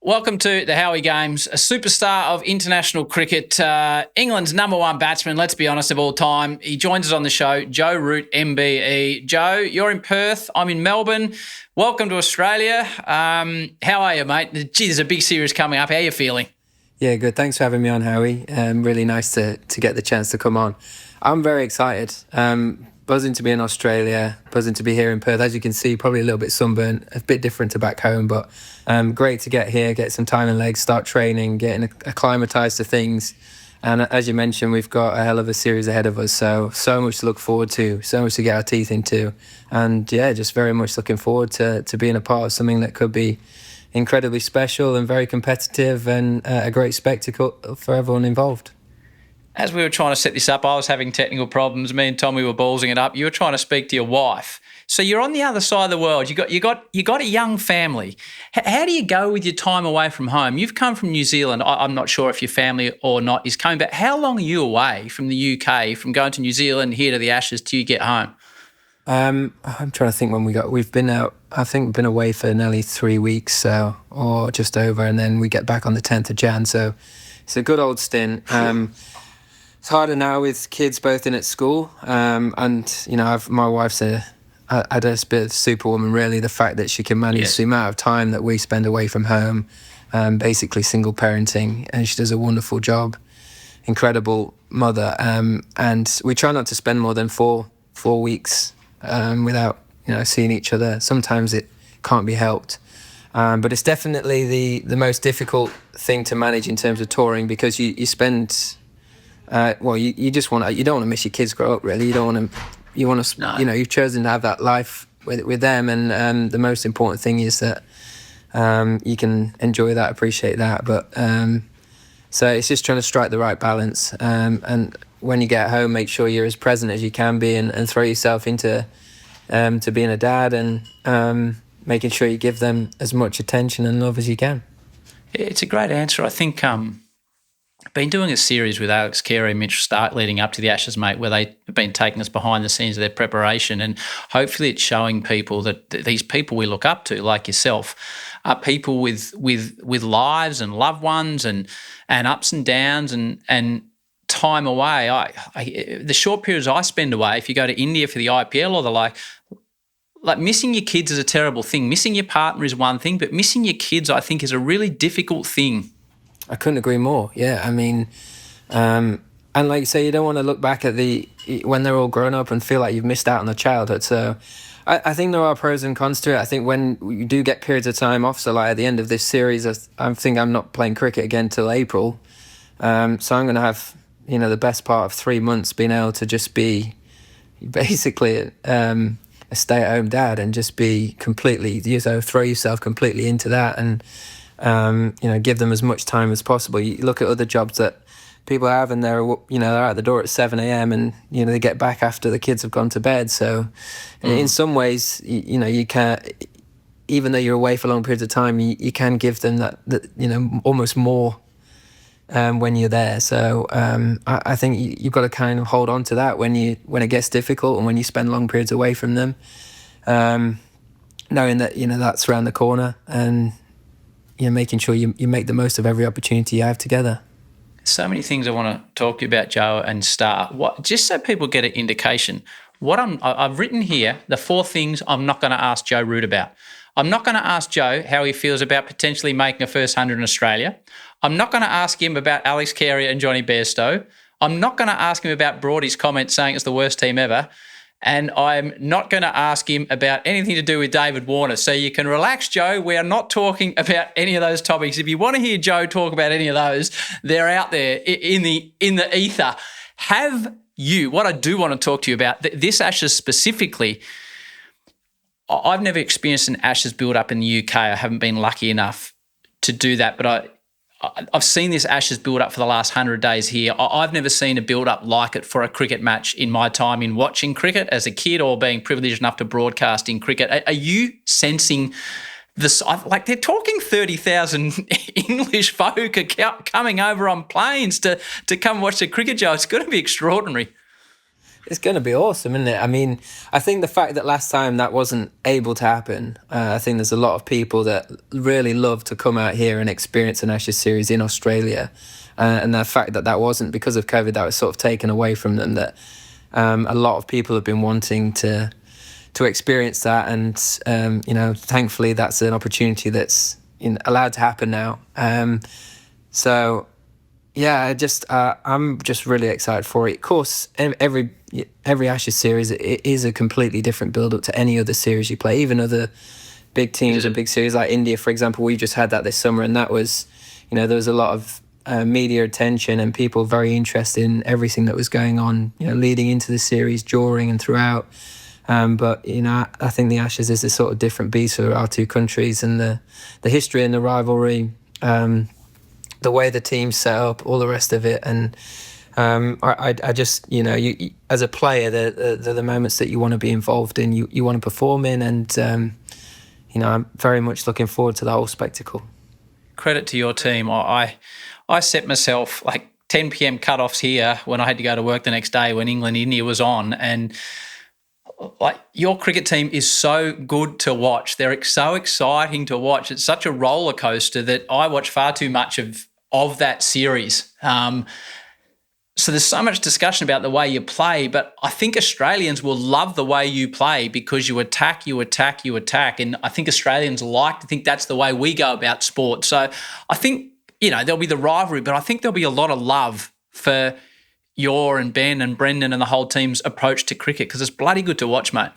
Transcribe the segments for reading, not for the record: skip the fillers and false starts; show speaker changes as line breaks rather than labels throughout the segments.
Welcome to the Howie Games, a superstar of international cricket, England's number one batsman, let's be honest, of all time. He joins us on the show, Joe Root, MBE. Joe, you're in Perth, I'm in Melbourne. Welcome to Australia. How are you, mate? Gee, there's a big series coming up. How are you feeling?
Yeah, good. Thanks for having me on, Howie. Really nice to get the chance to come on. I'm very excited. Buzzing to be in Australia, buzzing to be here in Perth. As you can see, probably a little bit sunburnt, a bit different to back home, but great to get here, get some time and legs, start training, getting acclimatised to things. And as you mentioned, we've got a hell of a series ahead of us, so much to look forward to, so much to get our teeth into. And yeah, just very much looking forward to being a part of something that could be incredibly special and very competitive and a great spectacle for everyone involved.
As we were trying to set this up, I was having technical problems. Me and Tommy were ballsing it up. You were trying to speak to your wife. So you're on the other side of the world. You got a young family. How do you go with your time away from home? You've come from New Zealand. I'm not sure if your family or not is coming back. How long are you away from the UK, from going to New Zealand here to the Ashes till you get home?
I'm trying to think when we've been out. I think we've been away for nearly 3 weeks, or just over, and then we get back on the 10th of Jan. So it's a good old stint. It's harder now with kids both in at school, and my wife's a bit of superwoman. Really, the fact that she can manage the amount of time that we spend away from home, basically single parenting, and she does a wonderful job. Incredible mother, and we try not to spend more than four weeks without seeing each other. Sometimes it can't be helped, but it's definitely the most difficult thing to manage in terms of touring, because you spend. You just you don't want to miss your kids grow up, really. You want to,
No.
You've chosen to have that life with them, and the most important thing is that you can enjoy that, appreciate that. But so it's just trying to strike the right balance, and when you get home, make sure you're as present as you can be, and throw yourself into to being a dad, and making sure you give them as much attention and love as you can.
It's a great answer. I think been doing a series with Alex Carey and Mitch Stark leading up to the Ashes, mate, where they've been taking us behind the scenes of their preparation, and hopefully it's showing people that these people we look up to, like yourself, are people with lives and loved ones and ups and downs and time away. The short periods I spend away, if you go to India for the IPL or the like missing your kids is a terrible thing. Missing your partner is one thing, but missing your kids, I think, is a really difficult thing.
I couldn't agree more. Yeah, I mean, and like you say, you don't want to look back at when they're all grown up and feel like you've missed out on their childhood. So I think there are pros and cons to it. I think when you do get periods of time off, so like at the end of this series, I think I'm not playing cricket again till April. So I'm going to have, the best part of 3 months being able to just be basically a stay-at-home dad, and just be completely, throw yourself completely into that, and give them as much time as possible. You look at other jobs that people have, and they're out the door at 7 a.m. and they get back after the kids have gone to bed. So in some ways, you can, even though you're away for long periods of time, you can give them that almost more when you're there. So I think you've got to kind of hold on to that when it gets difficult, and when you spend long periods away from them, knowing that that's around the corner, and making sure you make the most of every opportunity you have together.
So many things I want to talk to you about, Joe and Star. Just so people get an indication, I've written here the 4 things I'm not going to ask Joe Root about. I'm not going to ask Joe how he feels about potentially making a first 100 in Australia. I'm not going to ask him about Alex Carey and Johnny Bairstow. I'm not going to ask him about Broady's comment saying it's the worst team ever. And I'm not going to ask him about anything to do with David Warner. So you can relax, Joe. We are not talking about any of those topics. If you want to hear Joe talk about any of those, they're out there in the ether. What I do want to talk to you about, this Ashes specifically, I've never experienced an Ashes build-up in the UK. I haven't been lucky enough to do that, but I've seen this Ashes build-up for the last 100 days here. I've never seen a build-up like it for a cricket match in my time in watching cricket as a kid, or being privileged enough to broadcast in cricket. Are you sensing this? Like, they're talking 30,000 English folk are coming over on planes to come watch the cricket, Joe. It's going to be extraordinary.
It's going to be awesome, isn't it? I mean, I think the fact that last time that wasn't able to happen, I think there's a lot of people that really love to come out here and experience an Ashes series in Australia. And the fact that that wasn't, because of COVID, that was sort of taken away from them, that a lot of people have been wanting to experience that. And, thankfully that's an opportunity that's allowed to happen now. So... Yeah, I'm just really excited for it. Of course, every Ashes series it is a completely different build-up to any other series you play. Even other big teams and big series like India, for example, we just had that this summer, and that was, there was a lot of media attention and people very interested in everything that was going on, leading into the series, during and throughout. But I think the Ashes is a sort of different beast for our two countries, and the history and the rivalry. The way the team's set up, all the rest of it, and I just, you as a player, the moments that you want to be involved in, you want to perform in, and I'm very much looking forward to the whole spectacle.
Credit to your team. I set myself like 10 p.m. cut-offs here when I had to go to work the next day when England-India was on, and like your cricket team is so good to watch. They're so exciting to watch. It's such a roller coaster that I watch far too much of that series. So there's so much discussion about the way you play, but I think Australians will love the way you play because you attack. And I think Australians like to think that's the way we go about sport. So I think, there'll be the rivalry, but I think there'll be a lot of love for your and Ben and Brendon and the whole team's approach to cricket, because it's bloody good to watch, mate.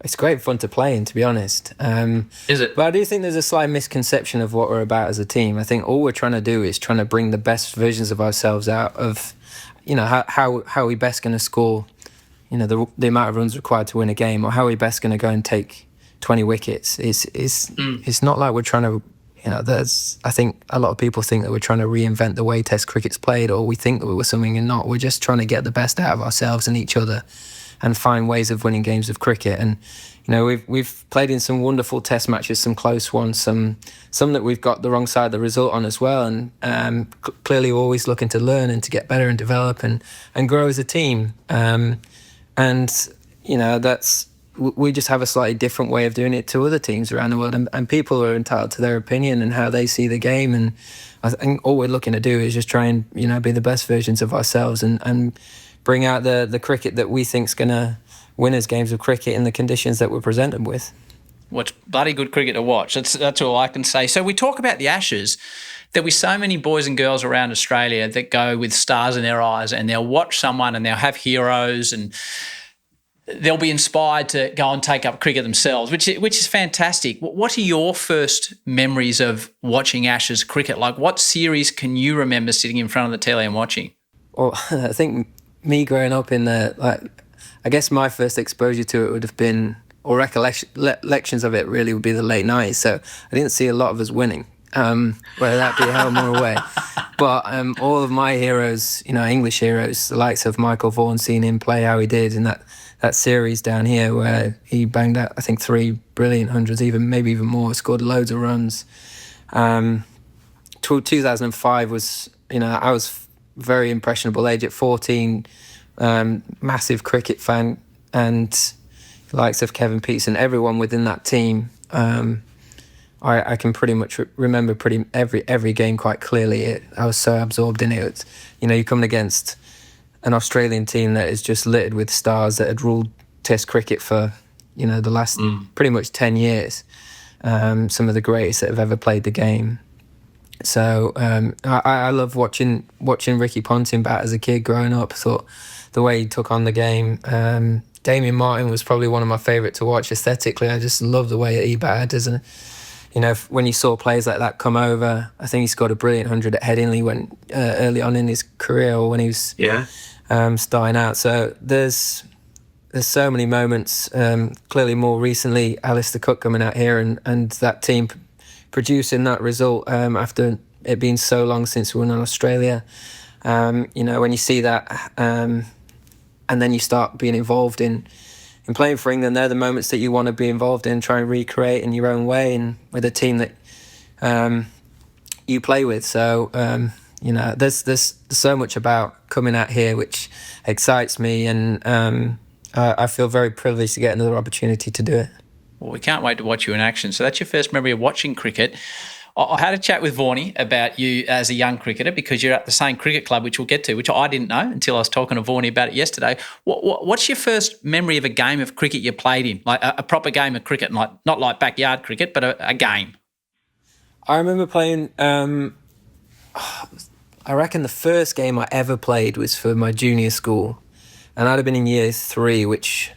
It's great fun to play in, to be honest.
Is it?
But I do think there's a slight misconception of what we're about as a team. I think all we're trying to do is trying to bring the best versions of ourselves out of, how are we best going to score, the amount of runs required to win a game, or how are we best going to go and take 20 wickets. It's not like we're trying to, I think a lot of people think that we're trying to reinvent the way Test cricket's played, or we think that we were something and not. We're just trying to get the best out of ourselves and each other, and find ways of winning games of cricket. And we've played in some wonderful Test matches, some close ones, some that we've got the wrong side of the result on as well. And clearly, we're always looking to learn and to get better and develop and grow as a team. That's we just have a slightly different way of doing it to other teams around the world, and people are entitled to their opinion and how they see the game. And I think all we're looking to do is just try and be the best versions of ourselves and bring out the cricket that we think's going to win us games of cricket in the conditions that we're presented with.
What's bloody good cricket to watch. That's all I can say. So we talk about the Ashes. There'll be so many boys and girls around Australia that go with stars in their eyes, and they'll watch someone and they'll have heroes, and they'll be inspired to go and take up cricket themselves, which is fantastic. What are your first memories of watching Ashes cricket? Like, what series can you remember sitting in front of the telly and watching?
Well, I think me growing up I guess my first exposure to it would have been, or recollections of it really would be the late 90s. So I didn't see a lot of us winning, whether that be home or away. But all of my heroes, English heroes, the likes of Michael Vaughan, seeing him play how he did in that series down here where he banged out, I think, 3 brilliant hundreds, maybe even more, scored loads of runs. 2005 was, I was very impressionable age at 14, massive cricket fan, and the likes of Kevin Peterson, everyone within that team. I can pretty much remember every game quite clearly. I was so absorbed in it. You're coming against an Australian team that is just littered with stars that had ruled Test cricket for the last pretty much 10 years. Some of the greatest that have ever played the game. So I love watching Ricky Ponting bat as a kid growing up. I thought the way he took on the game. Damien Martin was probably one of my favourite to watch aesthetically. I just love the way that he batted. When you saw players like that come over, I think he scored a brilliant 100 at Headingley when early on in his career, or when he was starting out. So there's so many moments. Clearly, more recently, Alistair Cook coming out here and that team producing that result after it being so long since we won in Australia. When you see that, and then you start being involved in playing for England, they're the moments that you want to be involved in, try and recreate in your own way and with a team that you play with. So, there's so much about coming at here, which excites me, and I feel very privileged to get another opportunity to do it.
Well, we can't wait to watch you in action. So that's your first memory of watching cricket. I had a chat with Vaughnie about you as a young cricketer because you're at the same cricket club, which we'll get to, which I didn't know until I was talking to Vaughnie about it yesterday. What's your first memory of a game of cricket you played in, like a proper game of cricket, like not like backyard cricket, but a game?
I remember playing, I reckon the first game I ever played was for my junior school, and I'd have been in year 3, which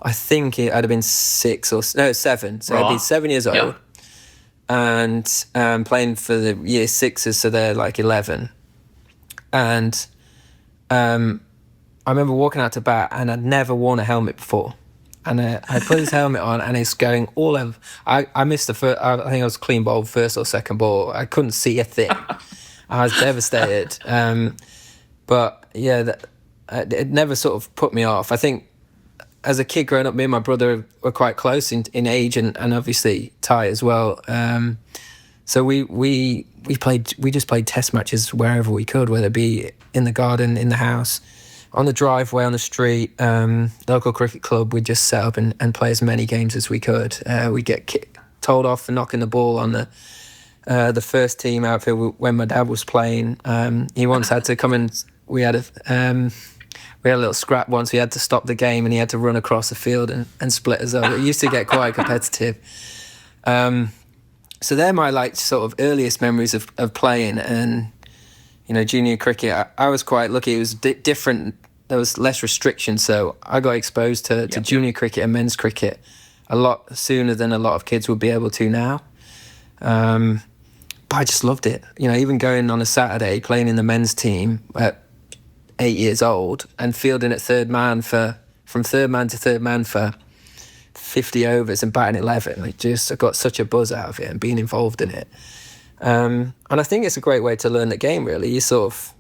I think I'd have been 7. So I'd be 7 years old.
Yep.
And playing for the year 6s, so they're like 11. And I remember walking out to bat, and I'd never worn a helmet before. And I put his helmet on, and it's going all over. I missed the first, I think I was clean bowled first or second ball. I couldn't see a thing. I was devastated. But yeah, it never sort of put me off. I think as a kid growing up, me and my brother were quite close in age, and obviously Ty as well. So we just played test matches wherever we could, whether it be in the garden, in the house, on the driveway, on the street, local cricket club. We'd just set up and play as many games as we could. We'd get told off for knocking the ball on the first team outfield when my dad was playing. He once had to come and we had a little scrap once. We had to stop the game, and he had to run across the field and split us up. It used to get quite competitive. So they're my sort of earliest memories of playing. And junior cricket, I was quite lucky. It was different. There was less restrictions, so I got exposed to junior cricket and men's cricket a lot sooner than a lot of kids would be able to now. But I just loved it. Even going on a Saturday, playing in the men's team at 8 years old and fielding at from third man to third man for 50 overs and batting 11. I got such a buzz out of it and being involved in it. And I think it's a great way to learn the game, really. You sort of,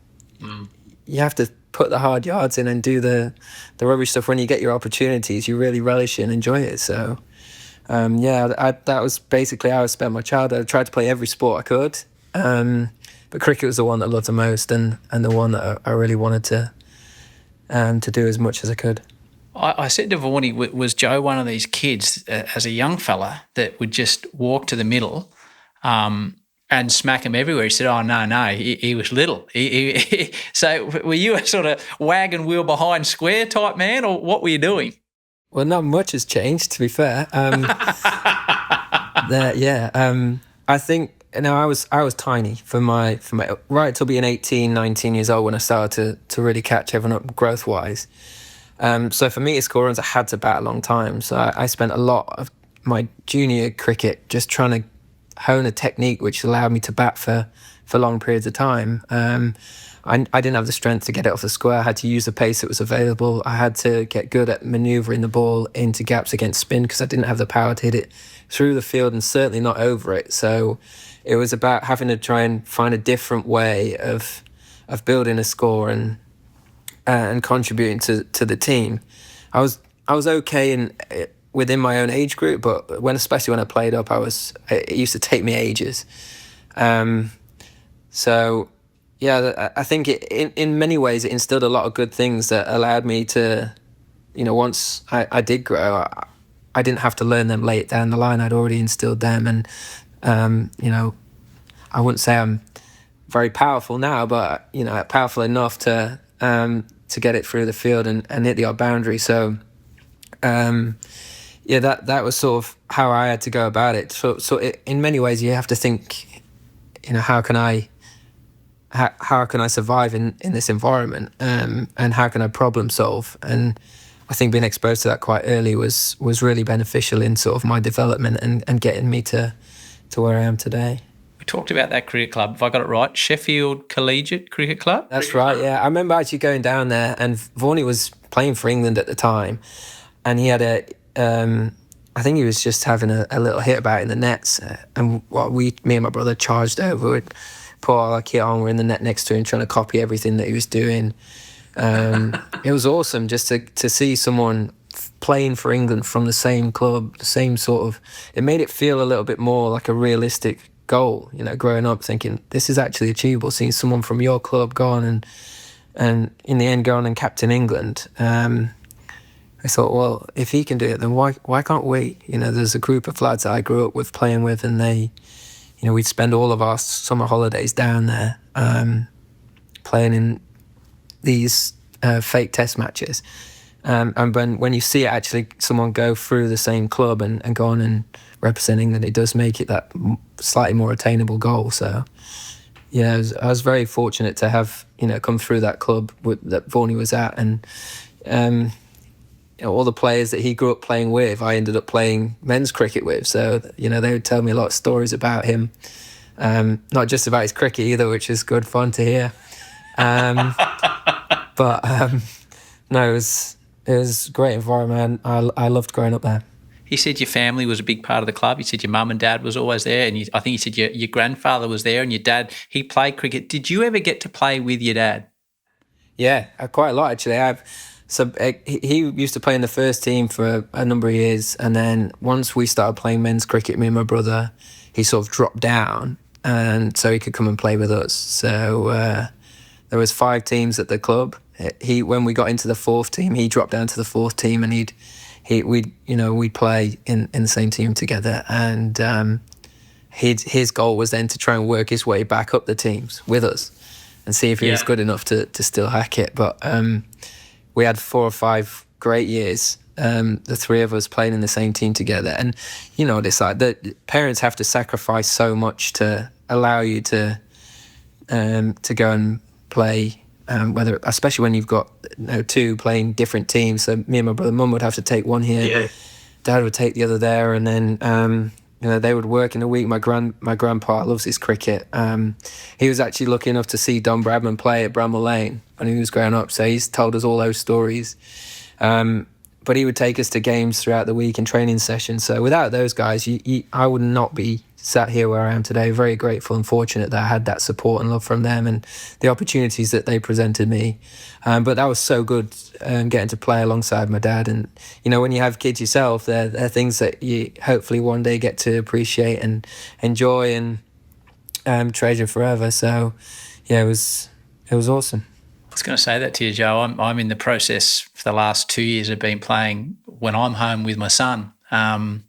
you have to put the hard yards in and do the rubbish stuff. When you get your opportunities, you really relish it and enjoy it. So, that was basically how I spent my childhood. I tried to play every sport I could. But cricket was the one that I loved the most, and the one that I really wanted to do as much as I could.
I said to Vaughnie, was Joe one of these kids as a young fella that would just walk to the middle and smack him everywhere? He said, "Oh, no, he was little." So were you a sort of wagon wheel behind square type man, or what were you doing?
Well, not much has changed, to be fair. I think. I was tiny for my right till being 18, 19 years old when I started to really catch everyone up growth wise. So for me to score runs, I had to bat a long time. So I spent a lot of my junior cricket just trying to hone a technique which allowed me to bat for long periods of time. I didn't have the strength to get it off the square. I had to use the pace that was available. I had to get good at manoeuvring the ball into gaps against spin because I didn't have the power to hit it through the field and certainly not over it. So it was about having to try and find a different way of building a score and contributing to the team. I was okay within my own age group, but especially when I played up, it used to take me ages. So yeah, I think in many ways it instilled a lot of good things that allowed me to, once I did grow, I didn't have to learn them late down the line. I'd already instilled them, and I wouldn't say I'm very powerful now, but powerful enough to get it through the field and hit the odd boundary. So that was sort of how I had to go about it. So in many ways, you have to think, how can I survive in this environment, and how can I problem solve? And I think being exposed to that quite early was really beneficial in sort of my development and getting me to where I am today.
We talked about that cricket club, if I got it right, Sheffield Collegiate Cricket Club?
That's right, yeah. I remember actually going down there, and Vaughnie was playing for England at the time, and he had I think he was just having a little hit about in the nets, and me and my brother charged over, we'd put all our kit on, we're in the net next to him trying to copy everything that he was doing. It was awesome just to see someone playing for England from the same club, the same sort of, it made it feel a little bit more like a realistic goal, growing up thinking this is actually achievable, seeing someone from your club go on and in the end go on and captain England. I thought, well, if he can do it, then why can't we? You know, there's a group of lads that I grew up with playing with, and they, you know, we'd spend all of our summer holidays down there playing in these fake test matches. And when you see actually someone go through the same club and go on and represent England, it does make it that slightly more attainable goal. So, yeah, I was very fortunate to have, you know, come through that club that Vorney was at, and you know, all the players that he grew up playing with, I ended up playing men's cricket with. So, you know, they would tell me a lot of stories about him, not just about his cricket either, which is good fun to hear. But no, it was a great environment. I loved growing up there.
He said your family was a big part of the club. He said your mum and dad was always there, and I think he said your grandfather was there, and your dad, he played cricket. Did you ever get to play with your dad?
Yeah, quite a lot actually. He used to play in the first team for a number of years, and then once we started playing men's cricket, me and my brother, he sort of dropped down, and so he could come and play with us. So there was 5 teams at the club. When we got into the 4th team, he dropped down to the 4th team, and we'd play in the same team together. And his goal was then to try and work his way back up the teams with us, and see if he was good enough to still hack it. But we had 4 or 5 great years, the 3 of us playing in the same team together. And you know, it's like the parents have to sacrifice so much to allow you to go and play, especially when you've got, you know, 2 playing different teams. So me and my brother, mum would have to take one here, dad would take the other there, and then you know, they would work in a week. My grandpa loves his cricket. He was actually lucky enough to see Don Bradman play at Bramall Lane when he was growing up, so he's told us all those stories. But he would take us to games throughout the week and training sessions. So without those guys, I would not be sat here where I am today. Very grateful and fortunate that I had that support and love from them and the opportunities that they presented me. But that was so good, getting to play alongside my dad. And, you know, when you have kids yourself, they're things that you hopefully one day get to appreciate and enjoy and treasure forever. So, yeah, it was awesome.
I was going to say that to you, Joe. I'm in the process for the last 2 years of been playing when I'm home with my son. And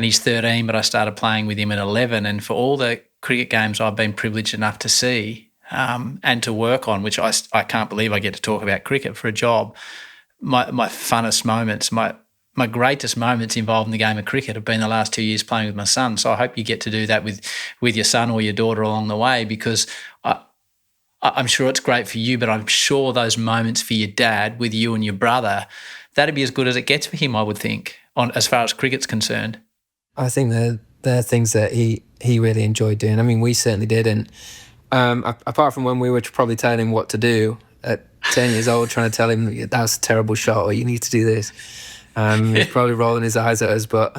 he's 13, but I started playing with him at 11. And for all the cricket games I've been privileged enough to see and to work on, which I can't believe I get to talk about cricket for a job, my funnest moments, my greatest moments involved in the game of cricket have been the last 2 years playing with my son. So I hope you get to do that with your son or your daughter along the way, because I'm sure it's great for you, but I'm sure those moments for your dad with you and your brother, that'd be as good as it gets for him, I would think, as far as cricket's concerned.
I think they're things that he really enjoyed doing. I mean, we certainly did. And apart from when we were probably telling him what to do at 10 years old, trying to tell him that's a terrible shot or you need to do this, he's probably rolling his eyes at us. But,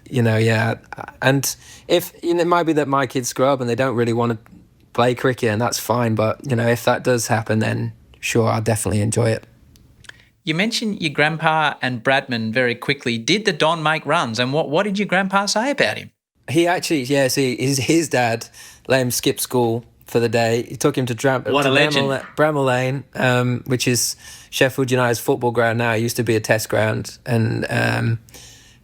you know, yeah. And if, you know, it might be that my kids grow up and they don't really want to play cricket, and that's fine. But, you know, if that does happen, then sure, I'll definitely enjoy it.
You mentioned your grandpa and Bradman very quickly. Did the Don make runs, and what did your grandpa say about him?
He actually, his dad let him skip school for the day. He took him to Bramall Lane, which is Sheffield United's football ground now. It used to be a test ground, and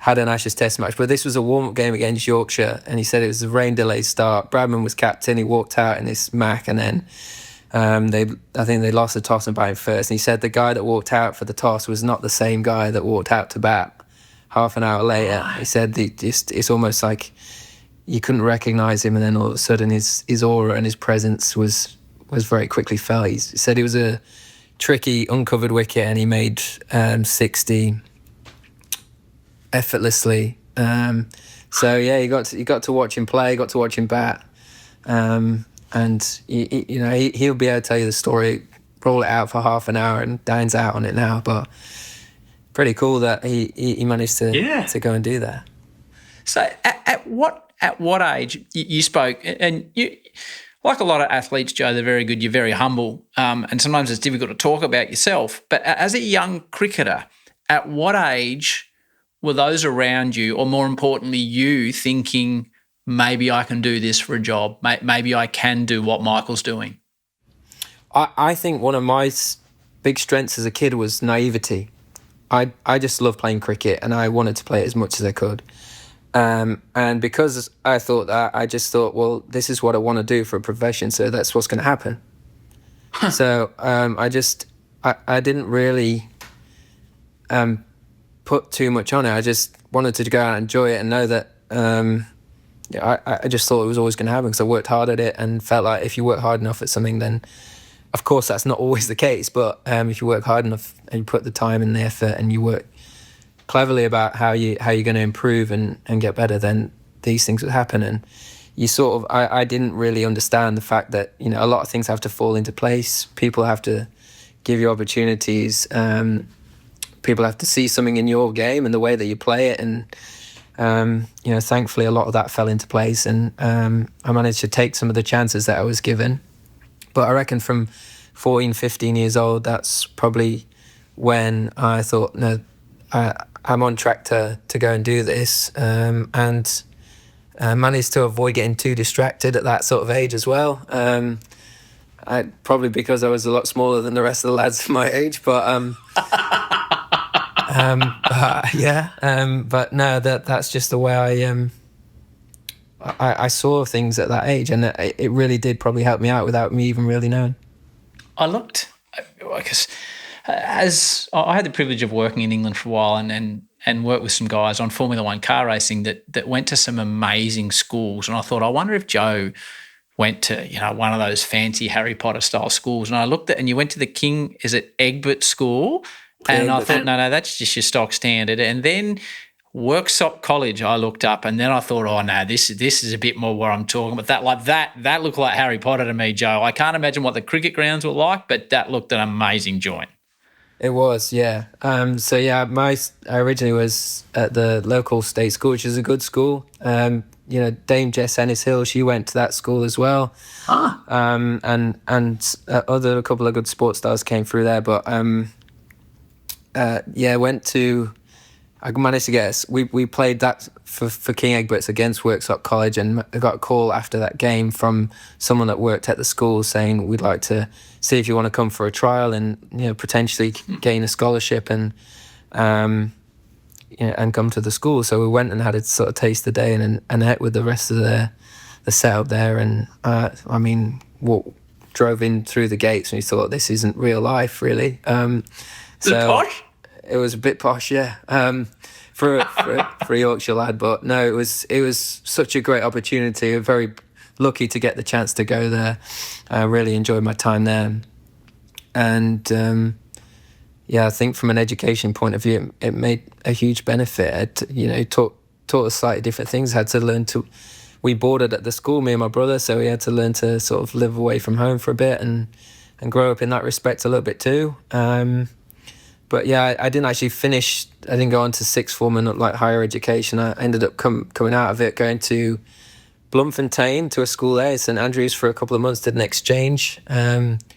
had an Ashes test match. But this was a warm-up game against Yorkshire, and he said it was a rain delay start. Bradman was captain. He walked out in his Mac, and then I think they lost the toss and batted first. And he said the guy that walked out for the toss was not the same guy that walked out to bat half an hour later. He said it's almost like you couldn't recognise him, and then all of a sudden his aura and his presence was very quickly felt. He said it was a tricky, uncovered wicket, and he made 60 effortlessly. So yeah, you got to watch him play, got to watch him bat. And you know, he'll be able to tell you the story, roll it out for half an hour, and Dan's out on it now. But pretty cool that he managed to go and do that.
So at what age you spoke, and you, like a lot of athletes, Joe, they're very good. You're very humble, and sometimes it's difficult to talk about yourself. But as a young cricketer, at what age were those around you, or more importantly, you thinking, maybe I can do this for a job. Maybe I can do what Michael's doing?
I think one of my big strengths as a kid was naivety. I just loved playing cricket, and I wanted to play it as much as I could. And because I thought that, I just thought, well, this is what I want to do for a profession, so that's what's going to happen. So I didn't really put too much on it. I just wanted to go out and enjoy it and know that I just thought it was always going to happen because I worked hard at it and felt like if you work hard enough at something, then of course that's not always the case, but if you work hard enough and you put the time and the effort and you work cleverly about how you're going to improve and get better, then these things would happen. And you sort of I didn't really understand the fact that a lot of things have to fall into place. People have to give you opportunities. People have to see something in your game and the way that you play it, and thankfully a lot of that fell into place, and I managed to take some of the chances that I was given. But I reckon from 14, 15 years old, that's probably when I thought, no, I'm on track to go and do this, and managed to avoid getting too distracted at that sort of age as well. Probably because I was a lot smaller than the rest of the lads of my age, but but no, that's just the way I saw things at that age, and it really did probably help me out without me even really knowing.
I guess, as I had the privilege of working in England for a while and worked with some guys on Formula One car racing that went to some amazing schools, and I thought, I wonder if Joe went to one of those fancy Harry Potter style schools. And I looked at, and you went to the King, is it Egbert School? And I thought, no, that's just your stock standard. And then Worksop College, I looked up, and then I thought, oh no, this is a bit more where I'm talking about. That looked like Harry Potter to me, Joe. I can't imagine what the cricket grounds were like, but that looked an amazing joint.
It was, yeah. I originally was at the local state school, which is a good school. Dame Jess Ennis-Hill, she went to that school as well. And a couple of good sports stars came through there. But I managed to get us. We played that for King Egbert's against Worksop College, and I got a call after that game from someone that worked at the school saying, we'd like to see if you want to come for a trial and potentially gain a scholarship and come to the school. So we went and had a sort of taste the day and ate with the rest of the setup there, and drove in through the gates, and we thought, this isn't real life really.
Posh?
It was a bit posh, yeah, for a Yorkshire lad. But no, it was such a great opportunity. I'm very lucky to get the chance to go there. I really enjoyed my time there, and I think from an education point of view, it made a huge benefit. It taught us slightly different things. Had to learn to. We boarded at the school, me and my brother, so we had to learn to sort of live away from home for a bit and grow up in that respect a little bit too. But yeah, I didn't actually finish. I didn't go on to sixth form and like higher education. I ended up coming out of it, going to Bloemfontein to a school there, St Andrews, for a couple of months. Did an exchange,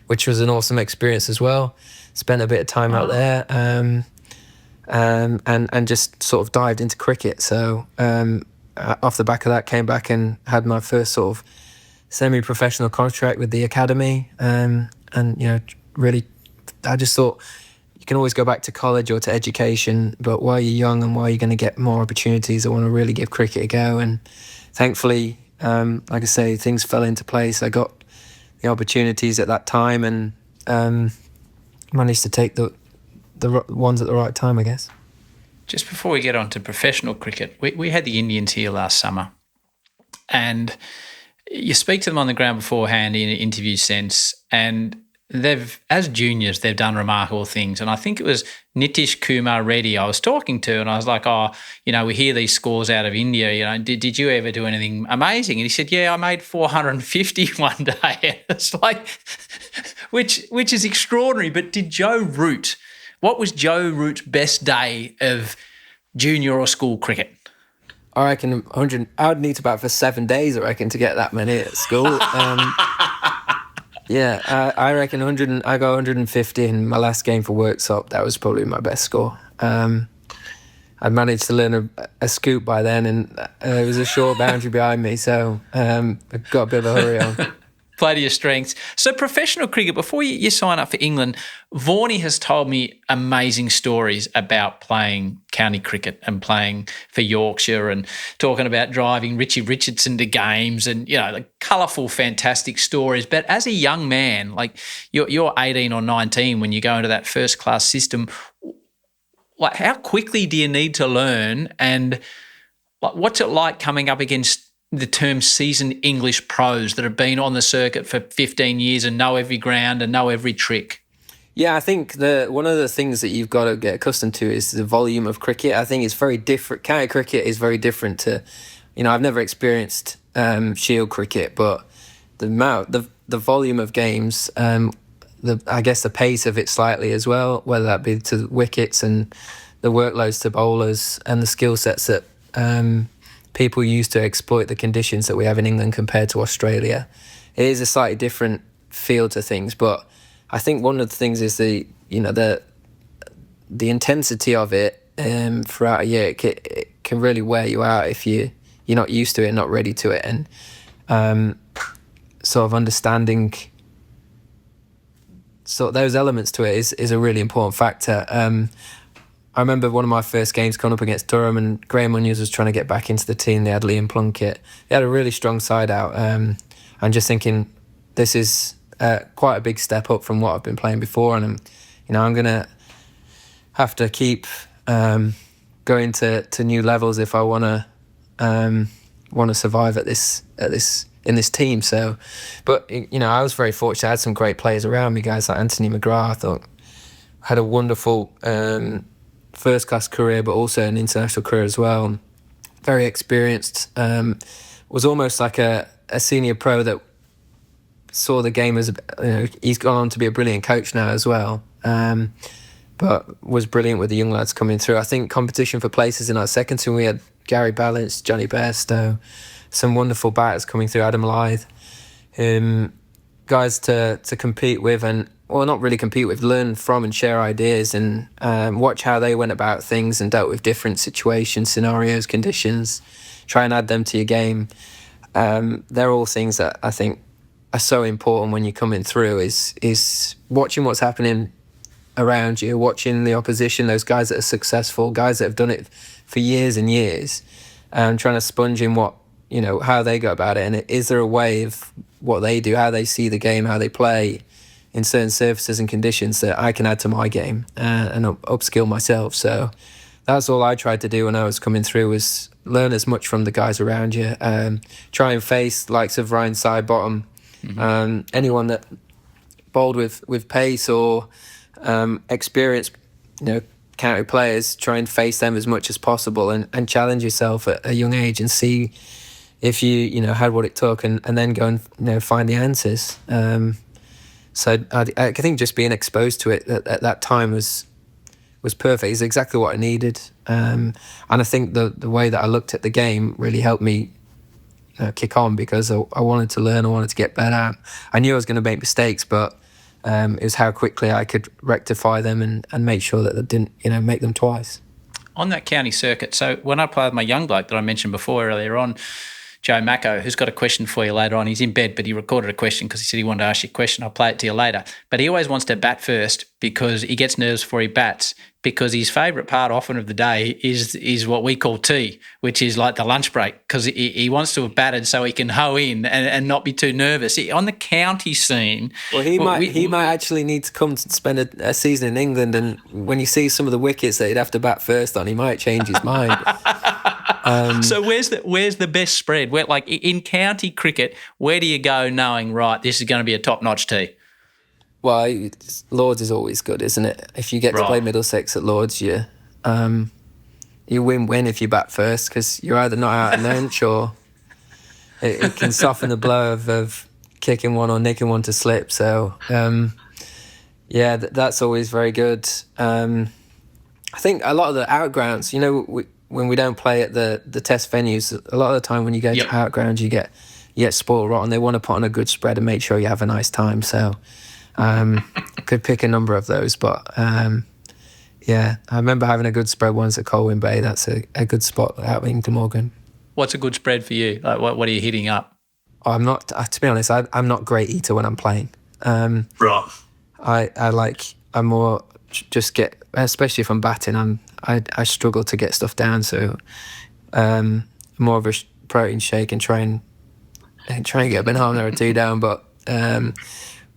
which was an awesome experience as well. Spent a bit of time out there, and just sort of dived into cricket. So off the back of that, came back and had my first sort of semi-professional contract with the academy. Really, I just thought, you can always go back to college or to education, but while you're young and while you're going to get more opportunities, I want to really give cricket a go. And thankfully, like I say, things fell into place. I got the opportunities at that time and managed to take the ones at the right time, I guess.
Just before we get on to professional cricket, we had the Indians here last summer, and you speak to them on the ground beforehand in an interview sense, and as juniors, they've done remarkable things. And I think it was Nitish Kumar Reddy I was talking to, and I was like, we hear these scores out of India, did you ever do anything amazing? And he said, yeah, I made 450 one day. And it's like, which is extraordinary. But what was Joe Root's best day of junior or school cricket?
I reckon 100. I would need about for 7 days, I reckon, to get that many at school. Yeah, I reckon 100. I got 150 in my last game for Worksop. That was probably my best score. I managed to learn a scoop by then, and it was a short boundary behind me, so I got a bit of a hurry on.
Play to your strengths. So professional cricket, before you sign up for England, Vaughnie has told me amazing stories about playing county cricket and playing for Yorkshire and talking about driving Richie Richardson to games and, the colourful, fantastic stories. But as a young man, like you're 18 or 19 when you go into that first class system, like how quickly do you need to learn, and what's it like coming up against the term seasoned English pros that have been on the circuit for 15 years and know every ground and know every trick?
Yeah, I think one of the things that you've got to get accustomed to is the volume of cricket. I think it's very different. County cricket is very different to, I've never experienced Shield cricket, but the volume of games, I guess the pace of it slightly as well, whether that be to wickets and the workloads to bowlers and the skill sets that people use to exploit the conditions that we have in England compared to Australia. It is a slightly different feel to things, but I think one of the things is the intensity of it throughout a year. It can really wear you out if you're not used to it, not ready to it, and sort of understanding. So those elements to it is a really important factor. I remember one of my first games coming up against Durham, and Graham Onions was trying to get back into the team. They had Liam Plunkett. They had a really strong side out. I'm just thinking this is quite a big step up from what I've been playing before, and I'm gonna have to keep going to new levels if I wanna survive at this in this team. So, but I was very fortunate. I had some great players around me, guys like Anthony McGrath. I thought had a wonderful first class career, but also an international career as well. Very experienced. Was almost like a senior pro that saw the game as he's gone on to be a brilliant coach now as well. But was brilliant with the young lads coming through. I think competition for places in our second team, we had Gary Balance, Johnny Bairstow, some wonderful batters coming through, Adam Lythe, guys to compete with and, well, not really compete with, learn from and share ideas and watch how they went about things and dealt with different situations, scenarios, conditions, try and add them to your game. They're all things that I think are so important when you're coming through is watching what's happening around you, watching the opposition, those guys that are successful, guys that have done it for years and years, and trying to sponge in what, how they go about it. And is there a way of what they do, how they see the game, how they play in certain surfaces and conditions that I can add to my game and upskill myself. So that's all I tried to do when I was coming through, was learn as much from the guys around you, try and face likes of Ryan Sidebottom, anyone that bowled with pace or experienced, county players, try and face them as much as possible and challenge yourself at a young age and see if you had what it took and then go and find the answers. So I think just being exposed to it at that time was perfect. It's exactly what I needed. And I think the way that I looked at the game really helped me kick on, because I wanted to learn, I wanted to get better. I knew I was going to make mistakes, but it was how quickly I could rectify them and make sure that I didn't make them twice.
On that county circuit, so when I played with my young bloke that I mentioned before earlier on, Joe Macko, who's got a question for you later on. He's in bed, but he recorded a question because he said he wanted to ask you a question. I'll play it to you later. But he always wants to bat first because he gets nerves before he bats, because his favourite part often of the day is what we call tea, which is like the lunch break, because he wants to have batted so he can hoe in and not be too nervous. On the county scene...
Well, he might actually need to come to spend a season in England, and when you see some of the wickets that he'd have to bat first on, he might change his mind.
So where's the best spread? Where, like in county cricket, where do you go knowing, right, this is going to be a top-notch tee?
Well, Lords is always good, isn't it? If you get to play Middlesex at Lords, you win if you bat first, because you're either not out of lunch or it can soften the blow of kicking one or nicking one to slip. So, that's always very good. I think a lot of the outgrounds, when we don't play at the test venues, a lot of the time when you go to outgrounds, you get spoiled rotten. They want to put on a good spread and make sure you have a nice time. So could pick a number of those, but I remember having a good spread once at Colwyn Bay. That's a good spot out in Glamorgan.
What's a good spread for you? Like what are you hitting up?
I'm not. To be honest, I'm not a great eater when I'm playing.
Right.
I'm more just get, especially if I'm batting. I struggle to get stuff down. So more of a protein shake and try and get a banana or two down. But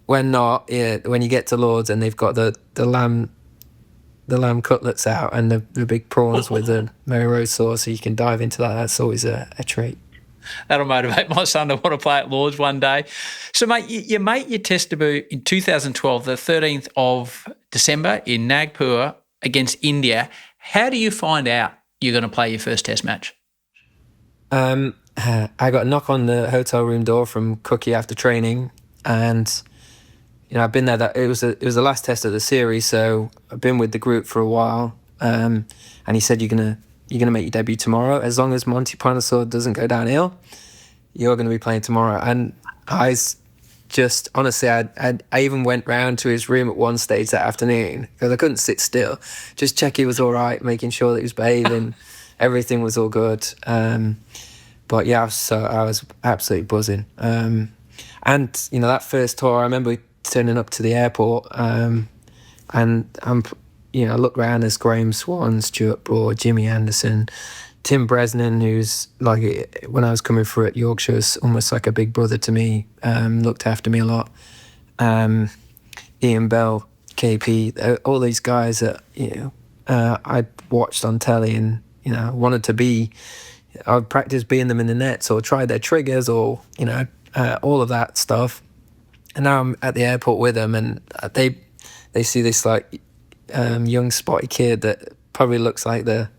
when not, yeah, when you get to Lords and they've got the lamb cutlets out and the big prawns with the Mary Rose sauce, so you can dive into that. That's always a treat.
That'll motivate my son to want to play at Lords one day. So, mate, you made your test debut in 2012, the 13th of December in Nagpur against India. How do you find out you're going to play your first test match?
I got a knock on the hotel room door from Cookie after training, and I've been there. It was the last test of the series, so I've been with the group for a while. And he said, "You're gonna make your debut tomorrow. As long as Monty Python doesn't go downhill, you're going to be playing tomorrow." And I just honestly, I even went round to his room at one stage that afternoon because I couldn't sit still, just check he was all right, making sure that he was bathing, everything was all good. But yeah, I was absolutely buzzing. And that first tour, I remember turning up to the airport, and I looked around as Graham Swan, Stuart Broad, Jimmy Anderson, Tim Bresnan, who's like, when I was coming through at Yorkshire, was almost like a big brother to me, looked after me a lot. Ian Bell, KP, all these guys that, I'd watched on telly and, wanted to be, I'd practice being them in the nets or try their triggers or, all of that stuff. And now I'm at the airport with them and they see this like young spotty kid that probably looks like the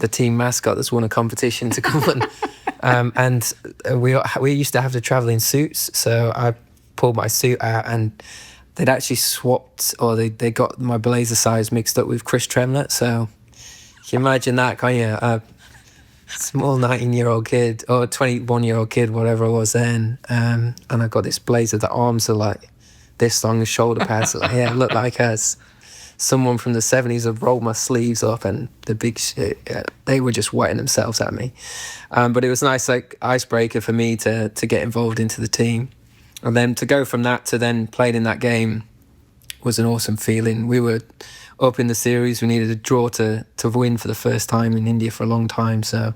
team mascot that's won a competition to come and we used to have to travel in suits, so I pulled my suit out and they'd actually swapped, or they got my blazer size mixed up with Chris Tremlett. So you can imagine that, can't you? A small 19-year-old kid or 21-year-old kid, whatever I was then, and I got this blazer. The arms are like this long, the shoulder pads are like, yeah, it looked like someone from the 70s had rolled my sleeves up and the big shit, they were just wetting themselves at me. But it was a nice like icebreaker for me to get involved into the team. And then to go from that to then playing in that game was an awesome feeling. We were up in the series. We needed a draw to win for the first time in India for a long time. So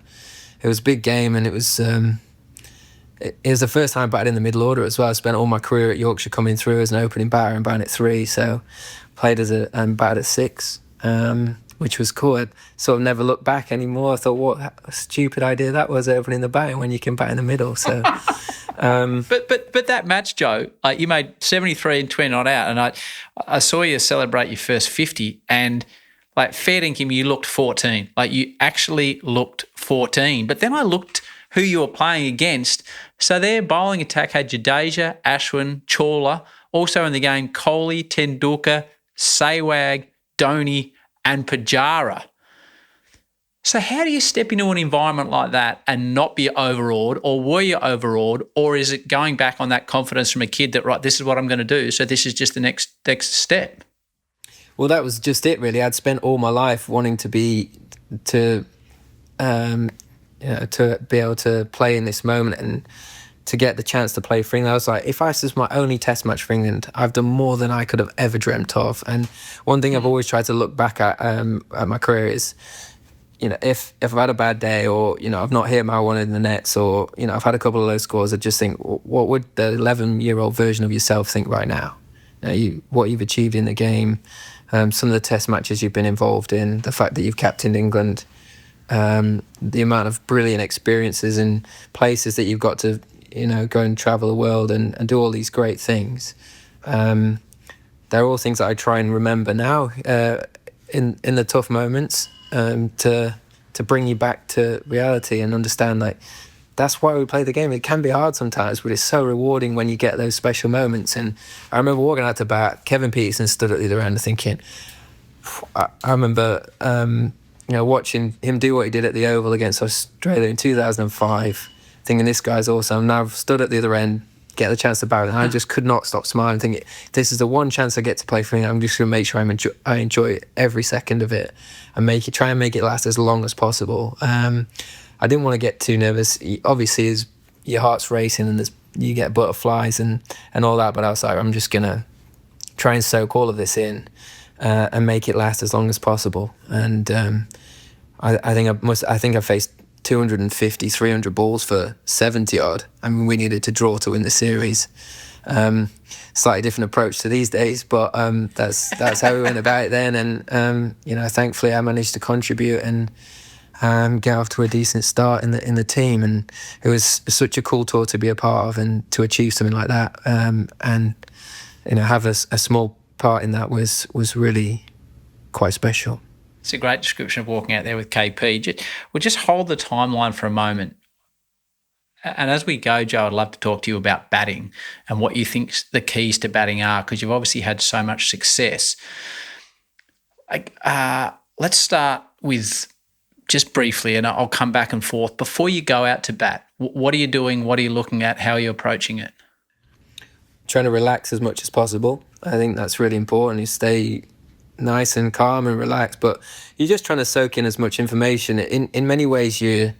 it was a big game, and it was the first time I batted in the middle order as well. I spent all my career at Yorkshire coming through as an opening batter and batting at 3. So played and batted at 6, which was cool. I sort of never looked back anymore. I thought, what a stupid idea that was, opening the batting when you can bat in the middle. So,
but that match, Joe, you made 73 and 20 not out, and I saw you celebrate your first 50, and like fair dinkum, you looked 14. Like you actually looked 14. But then I looked who you were playing against. So their bowling attack had Jadeja, Ashwin, Chawla. Also in the game, Kohli, Tendulkar, Sehwag, Dhoni and Pujara. So how do you step into an environment like that and not be overawed, or were you overawed, or is it going back on that confidence from a kid that, right, this is what I'm going to do, so this is just the next step?
Well, that was just it really. I'd spent all my life wanting to be able to play in this moment and to get the chance to play for England. I was like, if this is my only test match for England, I've done more than I could have ever dreamt of. And one thing I've always tried to look back at my career is, if I've had a bad day, or, I've not hit my one in the nets, or, I've had a couple of low scores, I just think, what would the 11-year-old version of yourself think right now? What you've achieved in the game, some of the test matches you've been involved in, the fact that you've captained England, the amount of brilliant experiences and places that you've got to, go and travel the world and do all these great things. They're all things that I try and remember now in the tough moments, to bring you back to reality and understand, like, that's why we play the game. It can be hard sometimes, but it's so rewarding when you get those special moments. And I remember walking out to bat, Kevin Peterson stood at the other end and thinking, I remember watching him do what he did at the Oval against Australia in 2005, thinking, this guy's awesome. Now I've stood at the other end, get the chance to bat, and I just could not stop smiling, thinking, this is the one chance I get to play for England. I'm just going to make sure I enjoy every second of it and try and make it last as long as possible. I didn't want to get too nervous. Obviously, as your heart's racing and you get butterflies and all that. But I was like, I'm just gonna try and soak all of this in and make it last as long as possible. And I think I faced 250, 300 balls for 70 odd. I mean, we needed to draw to win the series. Slightly different approach to these days, but that's how we went about it then. And thankfully I managed to contribute and get off to a decent start in the team. And it was such a cool tour to be a part of and to achieve something like that. And have a small part in that was really quite special.
It's a great description of walking out there with KP. We'll just hold the timeline for a moment. And as we go, Joe, I'd love to talk to you about batting and what you think the keys to batting are, because you've obviously had so much success. Let's start with just briefly, and I'll come back and forth. Before you go out to bat, what are you doing? What are you looking at? How are you approaching it?
Trying to relax as much as possible. I think that's really important. You stay nice and calm and relaxed, but you're just trying to soak in as much information. In many ways, you're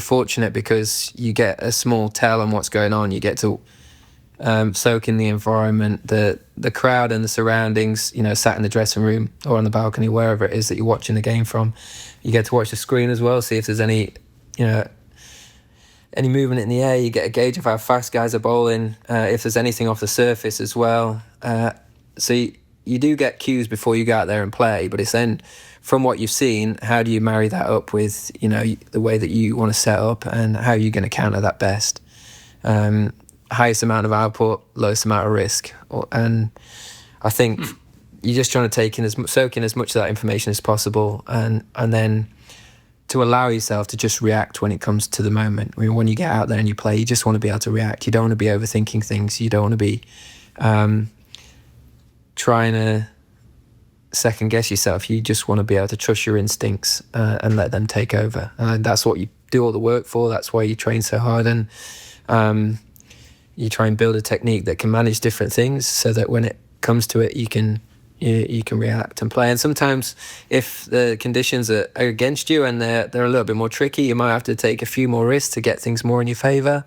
fortunate because you get a small tell on what's going on. You get to soak in the environment, the crowd and the surroundings, sat in the dressing room or on the balcony, wherever it is that you're watching the game from. You get to watch the screen as well, see if there's any movement in the air. You get a gauge of how fast guys are bowling, if there's anything off the surface as well. So you do get cues before you go out there and play, but it's then, from what you've seen, how do you marry that up with, the way that you want to set up and how you're going to counter that best. Highest amount of output, lowest amount of risk. And I think you're just trying to soak in as much of that information as possible and then to allow yourself to just react when it comes to the moment. I mean, when you get out there and you play, you just want to be able to react. You don't want to be overthinking things. You don't want to be trying to second guess yourself. You just want to be able to trust your instincts and let them take over. And that's what you do all the work for. That's why you train so hard, and you try and build a technique that can manage different things so that when it comes to it, you can react and play. And sometimes if the conditions are against you and they're a little bit more tricky, you might have to take a few more risks to get things more in your favour.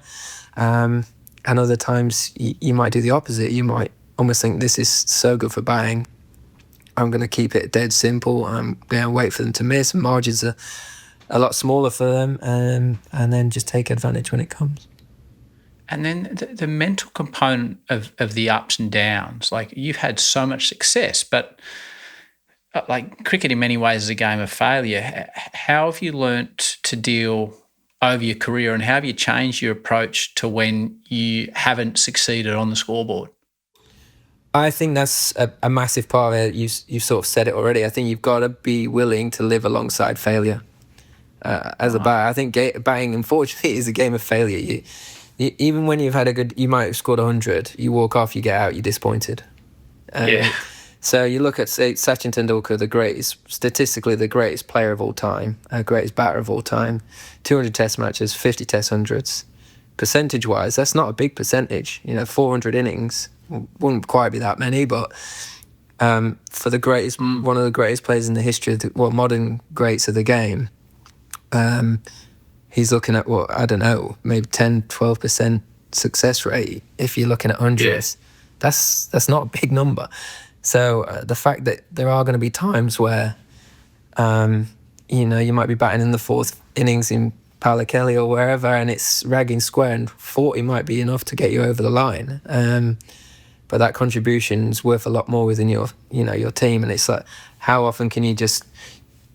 And other times you might do the opposite. You might almost think, this is so good for batting, I'm going to keep it dead simple. I'm going to wait for them to miss. Margins are a lot smaller for them, and then just take advantage when it comes.
And then the mental component of the ups and downs. Like, you've had so much success, but like cricket in many ways is a game of failure. How have you learnt to deal over your career, and how have you changed your approach to when you haven't succeeded on the scoreboard?
I think that's a massive part of it. You sort of said it already. I think you've got to be willing to live alongside failure. As a batter, I think batting, unfortunately, is a game of failure. Even when you've had you might have scored 100, you walk off, you get out, you're disappointed. So you look at, say, Sachin Tendulkar, statistically the greatest player of all time, greatest batter of all time, 200 test matches, 50 test hundreds. Percentage-wise, that's not a big percentage. 400 innings wouldn't quite be that many, but for the greatest, one of the greatest players in the history of modern greats of the game, he's looking at maybe 10, 12% success rate. If you're looking at hundreds, that's not a big number. So the fact that there are going to be times where, you might be batting in the fourth innings in Palakelli or wherever, and it's ragging square, and 40 might be enough to get you over the line. But that contribution is worth a lot more within your team. And it's like, how often can you just,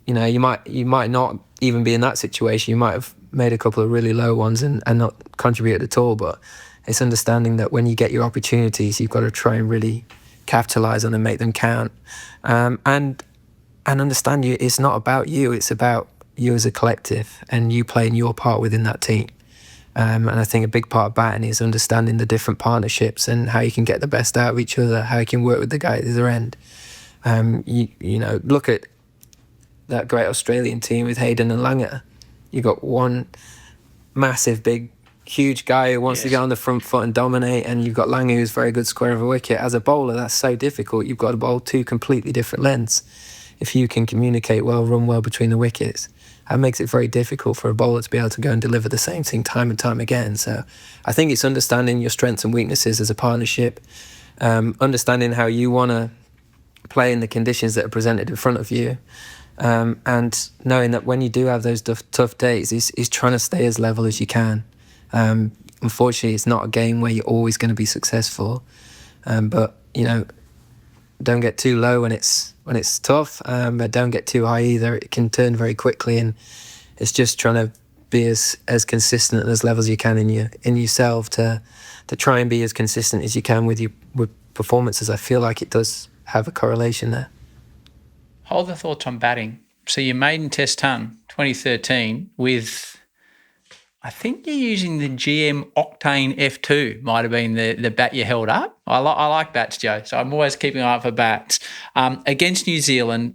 you might not even be in that situation. You might have made a couple of really low ones and not contributed at all. But it's understanding that when you get your opportunities, you've got to try and really capitalize on and make them count. And understand it's not about you. It's about you as a collective and you playing your part within that team. And I think a big part of batting is understanding the different partnerships and how you can get the best out of each other, how you can work with the guy at the other end. Look at that great Australian team with Hayden and Langer. You got one massive, big, huge guy who wants to get on the front foot and dominate, and you've got Langer who's very good square of a wicket. As a bowler, that's so difficult. You've got to bowl two completely different lengths. If you can communicate well, run well between the wickets, that makes it very difficult for a bowler to be able to go and deliver the same thing time and time again. So I think it's understanding your strengths and weaknesses as a partnership, understanding how you want to play in the conditions that are presented in front of you, and knowing that when you do have those tough days, is trying to stay as level as you can. Unfortunately, it's not a game where you're always going to be successful, but don't get too low when it's tough, but don't get too high either. It can turn very quickly, and it's just trying to be as consistent and as level as you can in yourself to try and be as consistent as you can with performances. I feel like it does have a correlation there.
Hold the thoughts on batting. So your maiden test ton, 2013, with, I think you're using the GM Octane F2, might have been the bat you held up. I like bats, Joe, so I'm always keeping an eye out for bats. Against New Zealand,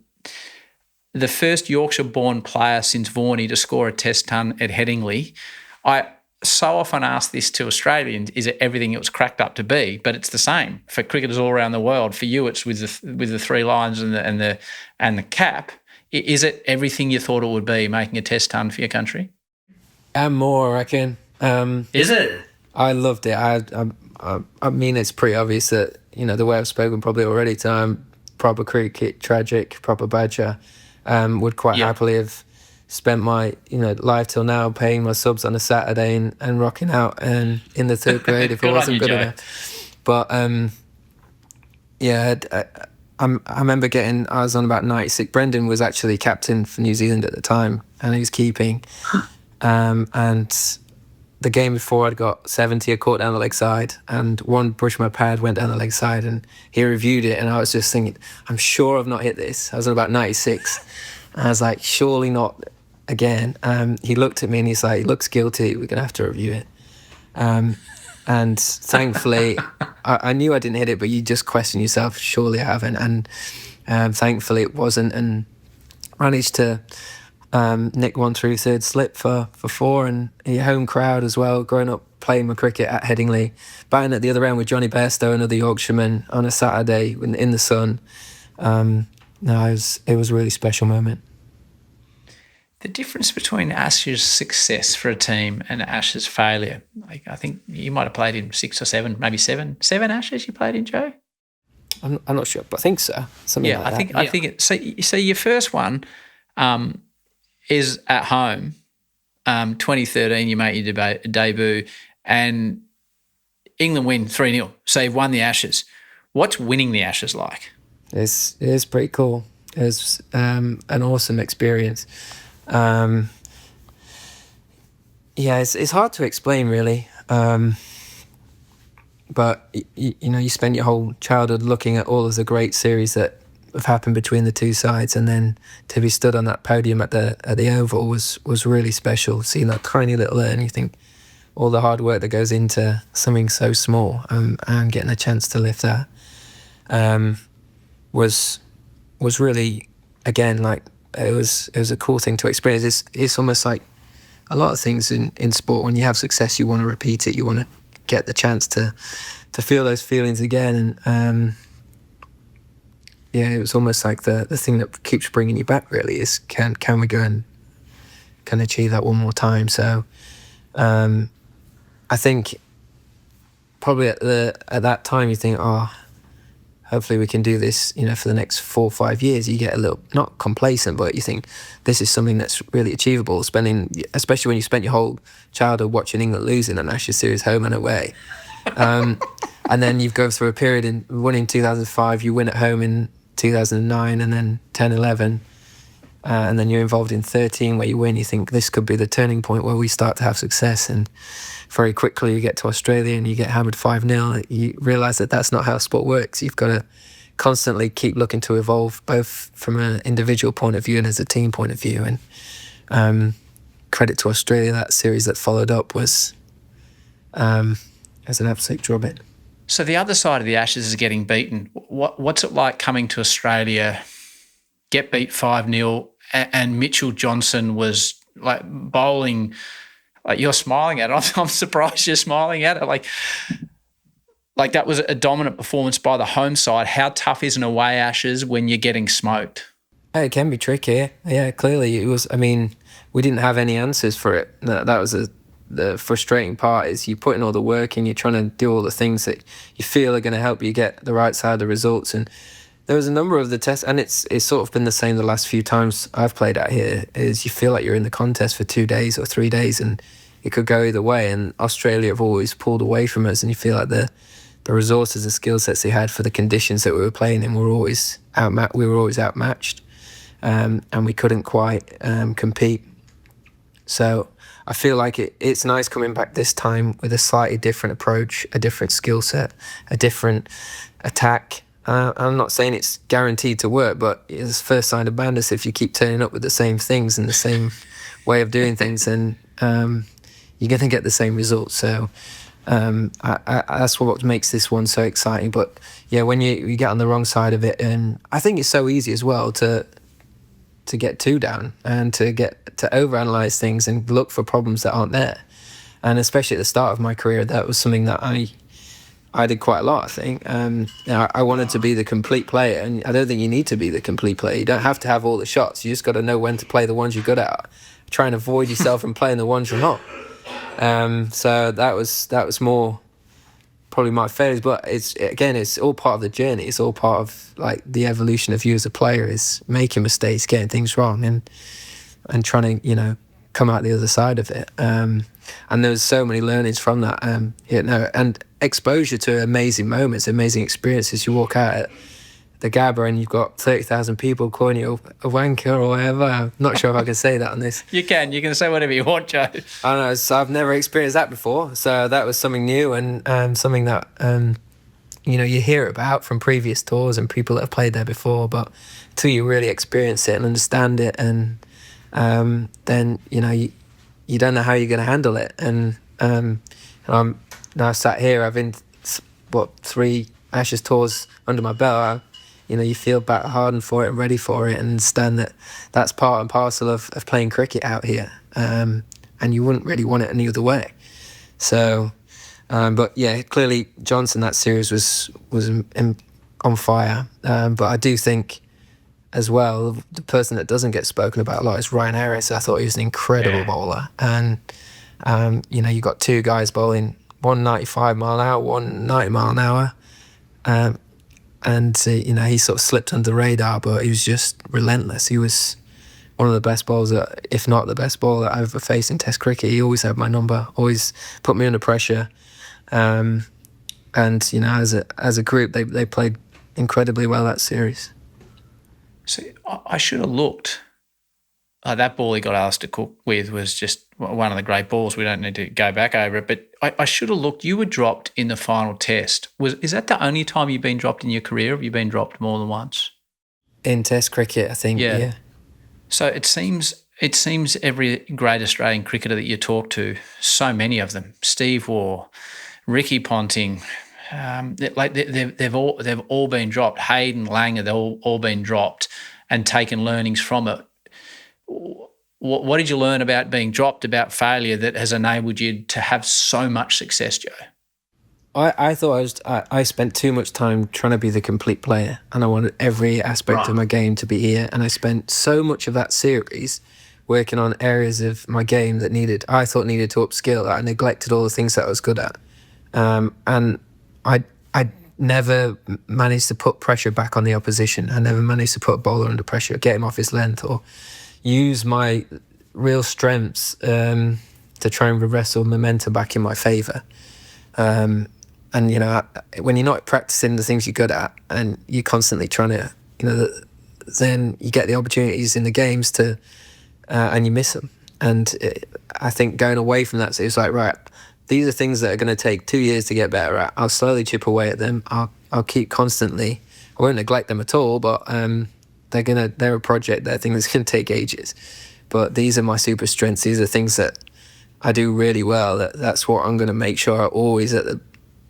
the first Yorkshire-born player since Varney to score a test ton at Headingley. I so often ask this to Australians, is it everything it was cracked up to be? But it's the same for cricketers all around the world. For you, it's with the three lines and the cap. Is it everything you thought it would be, making a test ton for your country?
And more, I reckon.
Is it?
I loved it. I mean, it's pretty obvious that, the way I've spoken probably already to proper cricket, tragic, proper badger, would quite happily have spent my, life till now paying my subs on a Saturday and rocking out and in the third grade if it wasn't good enough. But, I remember I was on about 96. Brendon was actually captain for New Zealand at the time, and he was keeping. And the game before I'd got 70, I caught down the leg side, and one brushed my pad, went down the leg side, and he reviewed it, and I was just thinking, I'm sure I've not hit this. I was on about 96. And I was like, surely not again. He looked at me and he's like, it looks guilty, we're going to have to review it. And thankfully, I knew I didn't hit it, but you just question yourself, surely I haven't. And thankfully it wasn't, and managed to nick one through third slip for four, and a home crowd as well, growing up playing my cricket at Headingley, batting at the other end with Johnny Bairstow, another Yorkshireman, on a Saturday in the sun. It was a really special moment.
The difference between Ashes' success for a team and Ashes' failure. I think you might have played in 6 or 7, maybe 7 Ashes you played in, Joe?
I'm not sure, but I think so. Something like that.
I think it. So your first one is at home. 2013, you make your debut, and England win 3-0. So you've won the Ashes. What's winning the Ashes like?
It's pretty cool. It's an awesome experience. It's hard to explain really. But you spend your whole childhood looking at all of the great series that have happened between the two sides, and then to be stood on that podium at the Oval was really special. Seeing that tiny little urn, you think all the hard work that goes into something so small, and getting a chance to lift that was really, again, like it was a cool thing to experience. It's almost like a lot of things in sport. When you have success, you want to repeat it. You want to get the chance to feel those feelings again. And it was almost like the thing that keeps bringing you back. Really, is can we go and can achieve that one more time? So I think probably at that time you think, hopefully we can do this, for the next 4 or 5 years. You get a little, not complacent, but you think this is something that's really achievable, especially when you spent your whole childhood watching England lose in an Ashes series home and away. And then you go through a period in winning 2005, you win at home in 2009, and then 10, 11. And then you're involved in 13 where you win. You think this could be the turning point where we start to have success. And very quickly you get to Australia and you get hammered 5-0. You realise that that's not how sport works. You've got to constantly keep looking to evolve, both from an individual point of view and as a team point of view. And credit to Australia, that series that followed up was as an absolute drubbit.
So the other side of the Ashes is getting beaten. What's it like coming to Australia, get beat 5-0, and Mitchell Johnson was like bowling? Like, you're smiling at it. I'm surprised you're smiling at it. Like that was a dominant performance by the home side. How tough is an away Ashes when you're getting smoked?
It can be tricky. Yeah, clearly it was. I mean, we didn't have any answers for it. That was the frustrating part. Is you put in all the work and you're trying to do all the things that you feel are going to help you get the right side of the results. And there was a number of the tests, and it's sort of been the same the last few times I've played out here. Is you feel like you're in the contest for 2 days or 3 days, and it could go either way. And Australia have always pulled away from us, and you feel like the resources and skill sets they had for the conditions that we were playing in were always outmatched. And we couldn't quite compete. So I feel like it's nice coming back this time with a slightly different approach, a different skill set, a different attack. I'm not saying it's guaranteed to work, but it's first sign of madness if you keep turning up with the same things and the same way of doing things, then you're going to get the same results. So that's what makes this one so exciting. But yeah, when you get on the wrong side of it, and I think it's so easy as well to get too down and to overanalyze things and look for problems that aren't there. And especially at the start of my career, that was something that I did quite a lot, I think. I wanted to be the complete player, and I don't think you need to be the complete player. You don't have to have all the shots. You just got to know when to play the ones you're good at. Try and avoid yourself from playing the ones you're not. So that was more probably my failures, but it's all part of the journey. It's all part of like the evolution of you as a player, is making mistakes, getting things wrong, and trying to come out the other side of it. And there's so many learnings from that. And exposure to amazing moments, amazing experiences. You walk out at the Gabba and you've got 30,000 people calling you a wanker or whatever. I'm not sure if I can say that on this.
You can say whatever you want, Joe.
I don't know, so I've never experienced that before, so that was something new, and something that you hear about from previous tours and people that have played there before, but until you really experience it and understand it, and then you don't know how you're going to handle it. And I'm now sat here having 3 Ashes tours under my belt. You feel back hardened for it and ready for it, and understand that that's part and parcel of playing cricket out here. And you wouldn't really want it any other way. So, but yeah, clearly Johnson, that series was on fire. But I do think as well, the person that doesn't get spoken about a lot is Ryan Harris. I thought he was an incredible bowler. And, you got 2 guys bowling, one 95 mile an hour, one 90 mile an hour. And he sort of slipped under the radar, but he was just relentless. He was one of the best bowlers, if not the best bowler I've ever faced in Test cricket. He always had my number, always put me under pressure. And as a group, they played incredibly well that series.
See, I should have looked. That ball he got Alistair Cook with was just one of the great balls. We don't need to go back over it, but I should have looked. You were dropped in the final test. Is that the only time you've been dropped in your career? Have you been dropped more than once?
In Test cricket, I think, yeah.
So it seems every great Australian cricketer that you talk to, so many of them, Steve Waugh, Ricky Ponting, they've all been dropped. Hayden Langer, they've all been dropped and taken learnings from it. What did you learn about being dropped, about failure, that has enabled you to have so much success, Joe?
I thought I spent too much time trying to be the complete player, and I wanted every aspect of my game to be here. And I spent so much of that series working on areas of my game that I thought needed to upskill. I neglected all the things that I was good at, and I never managed to put pressure back on the opposition. I never managed to put a bowler under pressure, get him off his length, or use my real strengths to try and wrestle momentum back in my favour. And when you're not practicing the things you're good at, and you're constantly trying to, then you get the opportunities in the games and you miss them. And I think going away from that, so it's like, right, these are things that are going to take 2 years to get better at. I'll slowly chip away at them. I'll keep constantly. I won't neglect them at all, but they're a project. They're things that's going to take ages. But these are my super strengths. These are things that I do really well. That's what I'm going to make sure are always at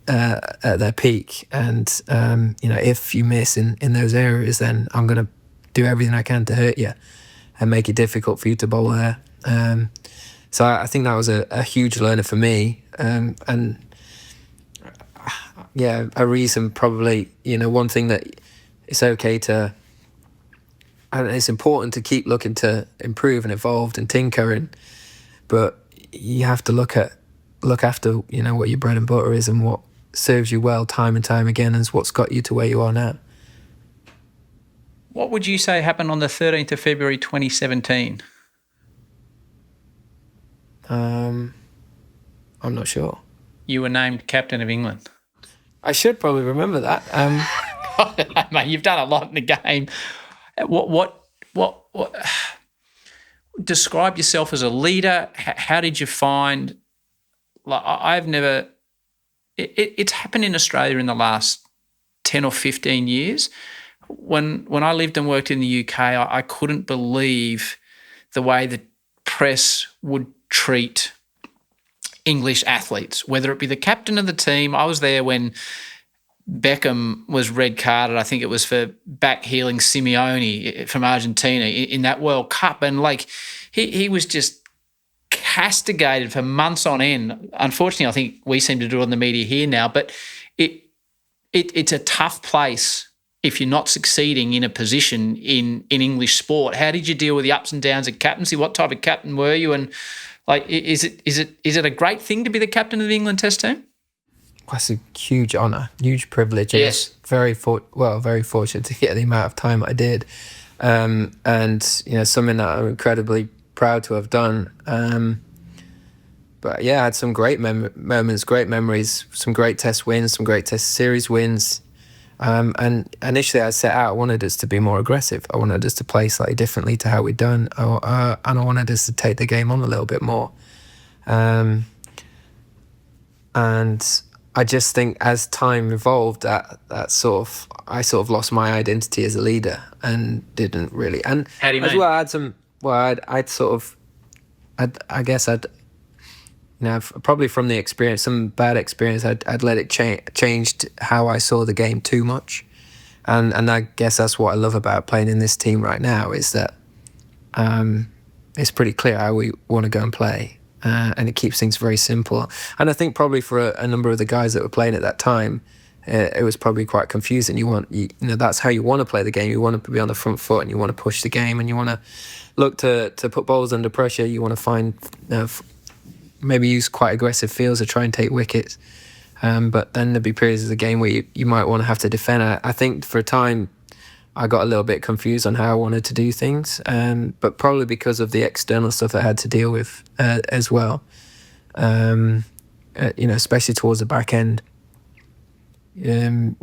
their peak. And if you miss in those areas, then I'm going to do everything I can to hurt you and make it difficult for you to bowl there. So I think that was a huge learner for me. And yeah, a reason probably, one thing that it's okay to and it's important to keep looking to improve and evolve and tinkering, but you have to look after what your bread and butter is and what serves you well time and time again, and is what's got you to where you are now.
What would you say happened on the 13th of February 2017?
I'm not sure.
You were named captain of England.
I should probably remember that.
Mate, you've done a lot in the game. What describe yourself as a leader? How did you find? Like, I've never. It's happened in Australia in the last 10 or 15 years. When I lived and worked in the UK, I couldn't believe the way the press would treat English athletes, whether it be the captain of the team. I was there when Beckham was red carded. I think it was for backheeling Simeone from Argentina in that World Cup. And like he was just castigated for months on end. Unfortunately, I think we seem to do it on the media here now, but it's a tough place if you're not succeeding in a position in English sport. How did you deal with the ups and downs of captaincy? What type of captain were you? And like, is it a great thing to be the captain of the England Test team?
That's a huge honour, huge privilege.
Yes.
Very fortunate to get the amount of time I did, and something that I'm incredibly proud to have done. But yeah, I had some great moments, great memories, some great Test wins, some great Test series wins. And initially, I set out, I wanted us to be more aggressive. I wanted us to play slightly differently to how we'd done, and I wanted us to take the game on a little bit more. And I just think as time evolved, I sort of lost my identity as a leader and didn't really. And
how do you
as
mean?
well, I had some. Well, I guess I'd. Probably from the experience, some bad experience, I'd let it changed how I saw the game too much, and I guess that's what I love about playing in this team right now is that it's pretty clear how we want to go and play, and it keeps things very simple. And I think probably for a number of the guys that were playing at that time, it was probably quite confusing. That's how you want to play the game. You want to be on the front foot, and you want to push the game, and you want to look to put bowlers under pressure. You want to find. Maybe use quite aggressive fields to try and take wickets. But then there'd be periods of the game where you might want to have to defend. I think for a time I got a little bit confused on how I wanted to do things, but probably because of the external stuff I had to deal with as well. Especially towards the back end. I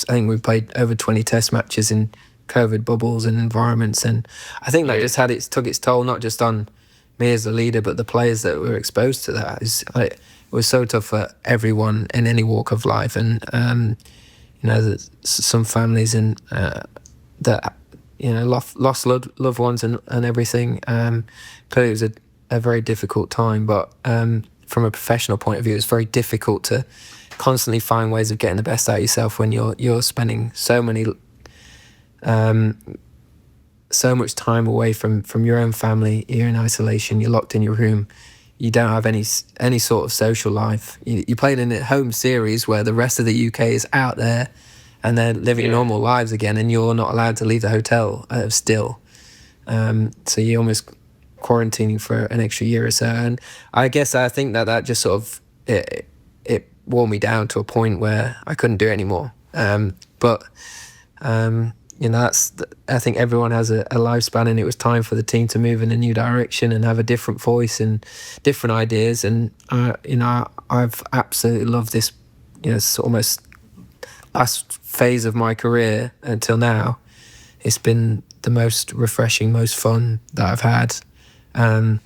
think we played over 20 Test matches in COVID bubbles and environments, and I think that just took its toll, not just on me as a leader, but the players that were exposed to that. It was so tough for everyone in any walk of life, and some families and that lost loved ones and everything. Clearly, it was a very difficult time, but from a professional point of view, it's very difficult to constantly find ways of getting the best out of yourself when you're spending so much time away from your own family. You're in isolation, you're locked in your room, you don't have any sort of social life. You played in a home series where the rest of the UK is out there and they're living normal lives again, and you're not allowed to leave the hotel still. So you're almost quarantining for an extra year or so, and I think that just sort of it wore me down to a point where I couldn't do it anymore. I think everyone has a lifespan, and it was time for the team to move in a new direction and have a different voice and different ideas. And I've absolutely loved this, almost last phase of my career until now. It's been the most refreshing, most fun that I've had, and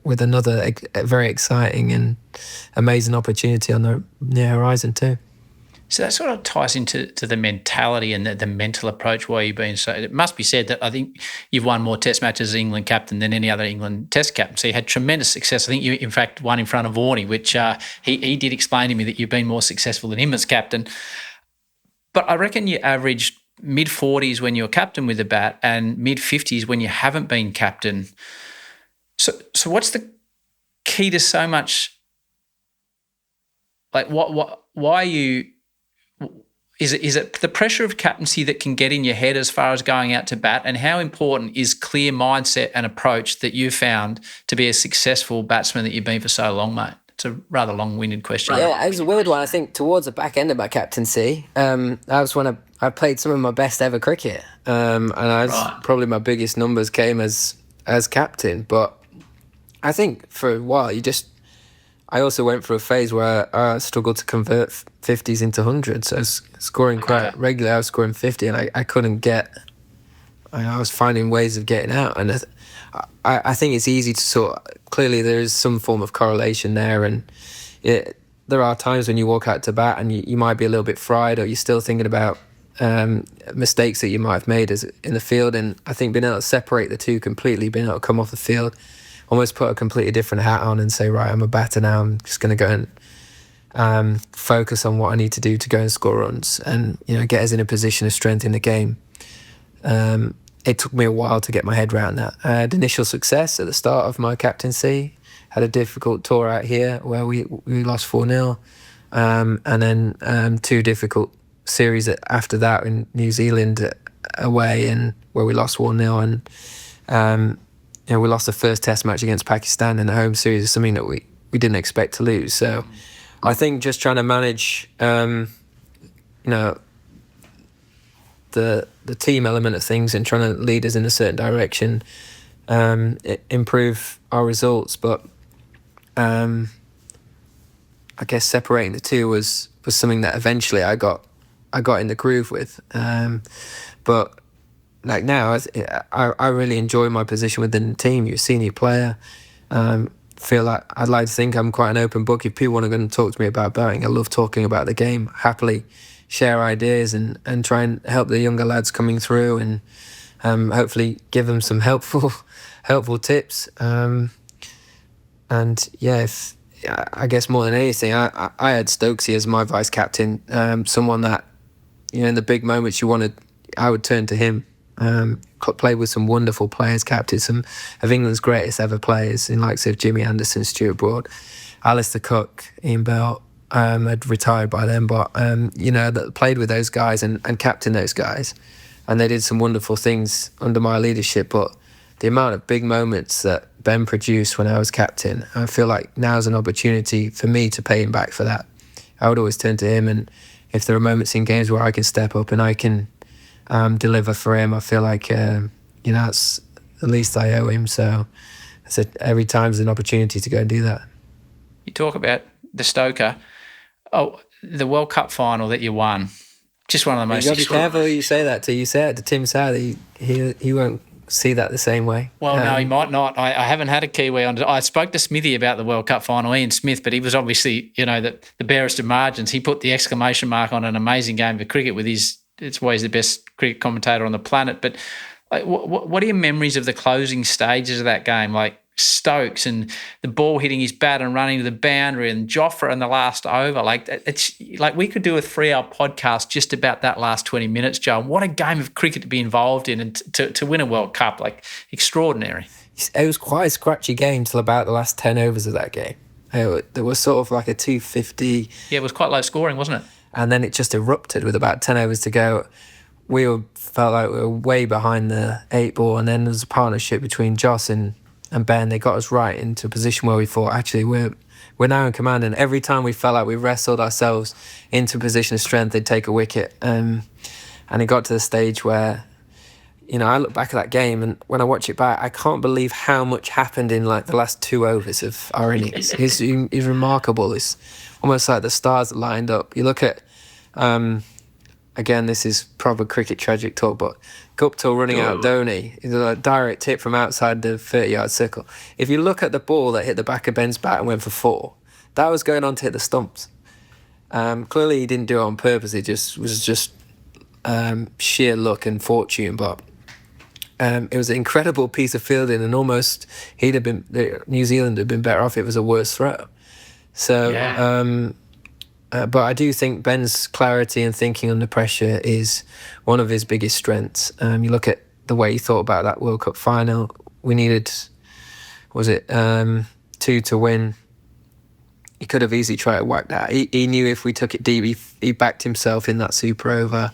with another very exciting and amazing opportunity on the near horizon too.
So that sort of ties into the mentality and the mental approach why you've been so. It must be said that I think you've won more Test matches as England captain than any other England Test captain. So you had tremendous success. I think you, in fact, won in front of Warney, which he did explain to me that you've been more successful than him as captain. But I reckon you averaged mid-40s when you're captain with the bat and mid-50s when you haven't been captain. So what's the key to so much? Like why are you? Is it the pressure of captaincy that can get in your head as far as going out to bat? And how important is clear mindset and approach that you found to be a successful batsman that you've been for so long, mate? It's a rather long-winded question.
Yeah, it was a weird one. I think towards the back end of my captaincy, that was when I played some of my best ever cricket, and probably my biggest numbers came as captain. But I think for a while, I also went through a phase where I struggled to convert 50s into 100s. So I was scoring quite regularly. I was scoring 50 and I couldn't get... I was finding ways of getting out. And I think it's easy to clearly there is some form of correlation there. And there are times when you walk out to bat and you might be a little bit fried, or you're still thinking about mistakes that you might have made in the field. And I think being able to separate the two completely, being able to come off the field, almost put a completely different hat on and say, right, I'm a batter now. I'm just going to go and focus on what I need to do to go and score runs and get us in a position of strength in the game. It took me a while to get my head around that. I had initial success at the start of my captaincy. Had a difficult tour out here where we lost 4-0, and then 2 difficult series after that in New Zealand away, and where we lost 1-0 and. We lost the first test match against Pakistan in the home series, is something that we didn't expect to lose. So I think just trying to manage, the team element of things and trying to lead us in a certain direction, improve our results. But I guess separating the two was something that eventually I got in the groove with. But like now, I really enjoy my position within the team. You're a senior player. Feel like I'd like to think I'm quite an open book. If people want to go and talk to me about batting, I love talking about the game. Happily share ideas and try and help the younger lads coming through, and hopefully give them some helpful tips. And yeah, I guess more than anything, I had Stokesy as my vice captain. Someone that in the big moments I would turn to him. Played with some wonderful players, captained some of England's greatest ever players in likes of Jimmy Anderson, Stuart Broad, Alistair Cook, Ian Bell. Had retired by then, but that played with those guys and captained those guys, and they did some wonderful things under my leadership. But the amount of big moments that Ben produced when I was captain, I feel like now's an opportunity for me to pay him back for that. I would always turn to him, and if there are moments in games where I can step up and I can deliver for him, I feel like that's the least I owe him. So I said every time's an opportunity to go and do that.
You talk about the Stoker. Oh, the World Cup final that you won. Just one of the most...
You got to be careful who you say that to. You say it to Tim South. He won't see that the same way.
Well, no, he might not. I haven't had a Kiwi on. I spoke to Smithy about the World Cup final, Ian Smith, but he was obviously, the barest of margins. He put the exclamation mark on an amazing game of cricket with his... It's why he's the best cricket commentator on the planet. But what are your memories of the closing stages of that game? Like Stokes and the ball hitting his bat and running to the boundary, and Jofra in the last over. Like, it's like we could do a 3-hour podcast just about that last 20 minutes, Joe. What a game of cricket to be involved in, and to win a World Cup, like extraordinary.
It was quite a scratchy game till about the last 10 overs of that game. There was sort of like a 250.
Yeah, it was quite low scoring, wasn't it?
And then it just erupted with about 10 overs to go. Felt like we were way behind the 8 ball, and then there was a partnership between Joss and Ben. They got us right into a position where we thought, actually, we're now in command. And every time we felt like we wrestled ourselves into a position of strength, they'd take a wicket. And it got to the stage where, I look back at that game, and when I watch it back, I can't believe how much happened in like the last 2 overs of our innings. It's remarkable. It's almost like the stars lined up. You look at, again, this is proper cricket tragic talk, but Guptill running out Dhoni, a direct hit from outside the 30-yard circle. If you look at the ball that hit the back of Ben's bat and went for 4, that was going on to hit the stumps. Clearly he didn't do it on purpose. It was just sheer luck and fortune, but it was an incredible piece of fielding, and almost New Zealand had been better off if it was a worse throw. So, yeah. But I do think Ben's clarity and thinking under pressure is one of his biggest strengths. You look at the way he thought about that World Cup final. We needed, 2 to win. he could have easily tried to whack that. He knew if we took it deep, he backed himself in that super over.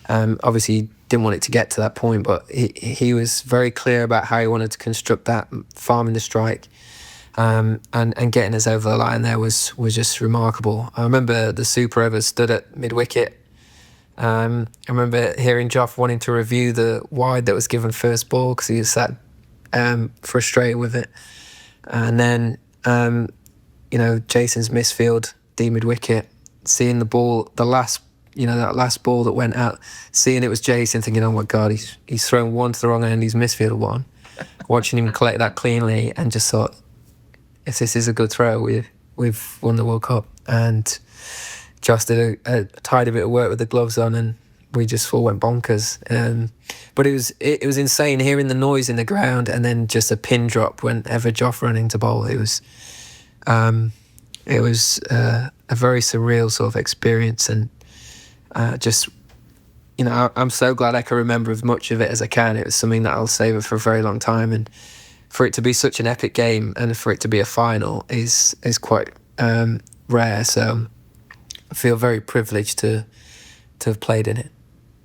Obviously, he didn't want it to get to that point, but he was very clear about how he wanted to construct that, farming the strike. And getting us over the line there was just remarkable. I remember the super over stood at mid-wicket. I remember hearing Joff wanting to review the wide that was given first ball because he was that frustrated with it. And then, Jason's misfield, D mid-wicket, seeing the ball, that last ball that went out, seeing it was Jason, thinking, oh my God, he's thrown one to the wrong end, he's misfielded one. Watching him collect that cleanly and just thought, if this is a good throw, we've won the World Cup. And Josh did a tidy bit of work with the gloves on, and we just all went bonkers. But it was insane hearing the noise in the ground, and then just a pin drop whenever Joff ran into bowl. It was a very surreal sort of experience, and I'm so glad I can remember as much of it as I can. It was something that I'll savour for a very long time, and for it to be such an epic game and for it to be a final is quite rare. So I feel very privileged to have played in it.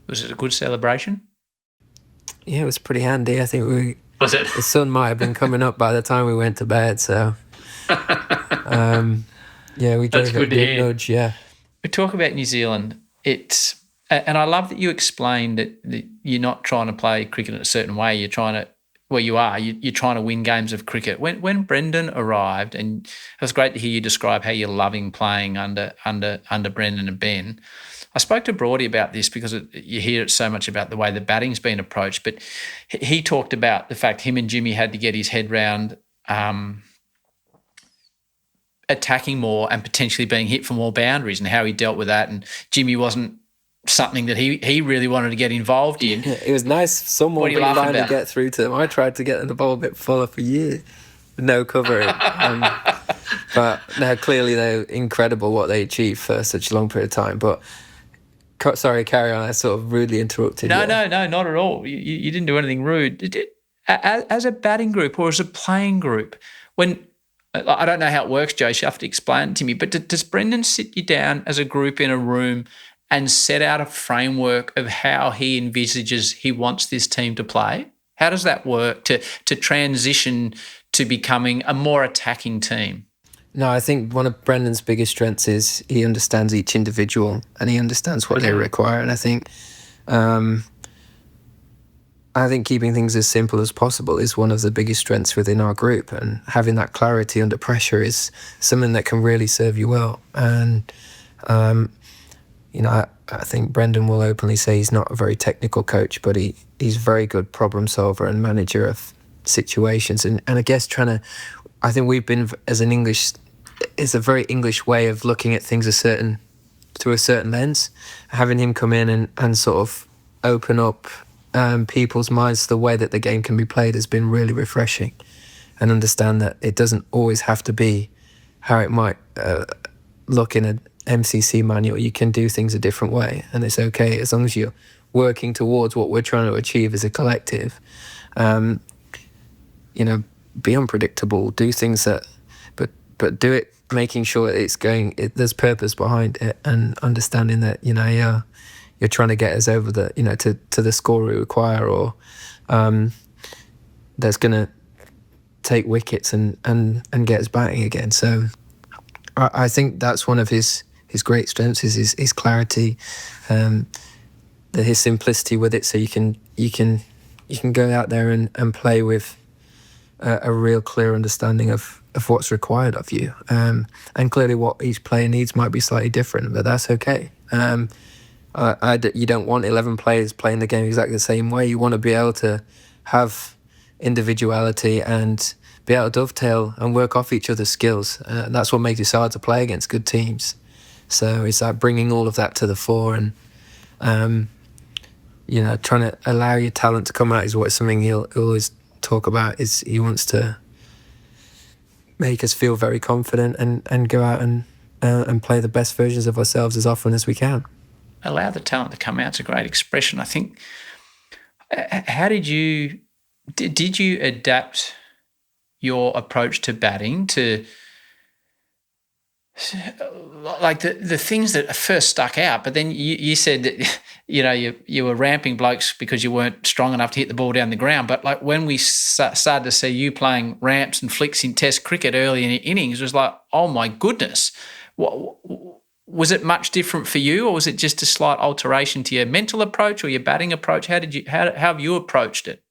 Was it a good celebration?
Yeah, it was pretty handy. I think
Was it?
the sun might have been coming up by the time we went to bed. So yeah, we gave it a big nudge. Yeah.
We talk about New Zealand. And I love that you explained that you're not trying to play cricket in a certain way. You're trying to. Well, you're trying to win games of cricket. When Brendon arrived, and it was great to hear you describe how you're loving playing under Brendon and Ben. I spoke to Broady about this because you hear it so much about the way the batting's been approached, but he talked about the fact him and Jimmy had to get his head round attacking more and potentially being hit for more boundaries and how he dealt with that. And Jimmy wasn't something that he really wanted to get involved in.
It was nice someone being trying to get through to him. I tried to get the ball a bit fuller for years, no covering. But no, clearly they're incredible what they achieved for such a long period of time. But sorry, carry on. I sort of rudely interrupted.
No, not at all. You didn't do anything rude. As a batting group or as a playing group, when I don't know how it works, Joe, you have to explain it to me, but does Brendon sit you down as a group in a room and set out a framework of how he envisages he wants this team to play? How does that work to transition to becoming a more attacking team?
No, I think one of Brendon's biggest strengths is he understands each individual and he understands what they require. And I think keeping things as simple as possible is one of the biggest strengths within our group. And having that clarity under pressure is something that can really serve you well. And I think Brendon will openly say he's not a very technical coach, but he's a very good problem solver and manager of situations. And I guess I think we've been, it's a very English way of looking at things through a certain lens. Having him come in and sort of open up people's minds to the way that the game can be played has been really refreshing, and understand that it doesn't always have to be how it might look in an MCC manual. You can do things a different way, and it's okay as long as you're working towards what we're trying to achieve as a collective. Be unpredictable, do things but do it making sure there's purpose behind it, and understanding that you're trying to get us over to the score we require, or that's going to take wickets and get us batting again. So I think that's one of his great strengths is his clarity, his simplicity with it. So you can go out there and play with a real clear understanding of what's required of you. And clearly what each player needs might be slightly different, but that's okay. You don't want 11 players playing the game exactly the same way. You want to be able to have individuality and be able to dovetail and work off each other's skills. That's what makes it hard to play against good teams. So it's like bringing all of that to the fore, and trying to allow your talent to come out is something he'll always talk about. Is he wants to make us feel very confident and go out and play the best versions of ourselves as often as we can.
Allow the talent to come out. It's a great expression. I think. How did you adapt your approach to batting to like the things that first stuck out, but then you said that you were ramping blokes because you weren't strong enough to hit the ball down the ground. But like when we started to see you playing ramps and flicks in Test cricket early in the innings, it was like, oh my goodness, what was it much different for you, or was it just a slight alteration to your mental approach or your batting approach? How have you approached it?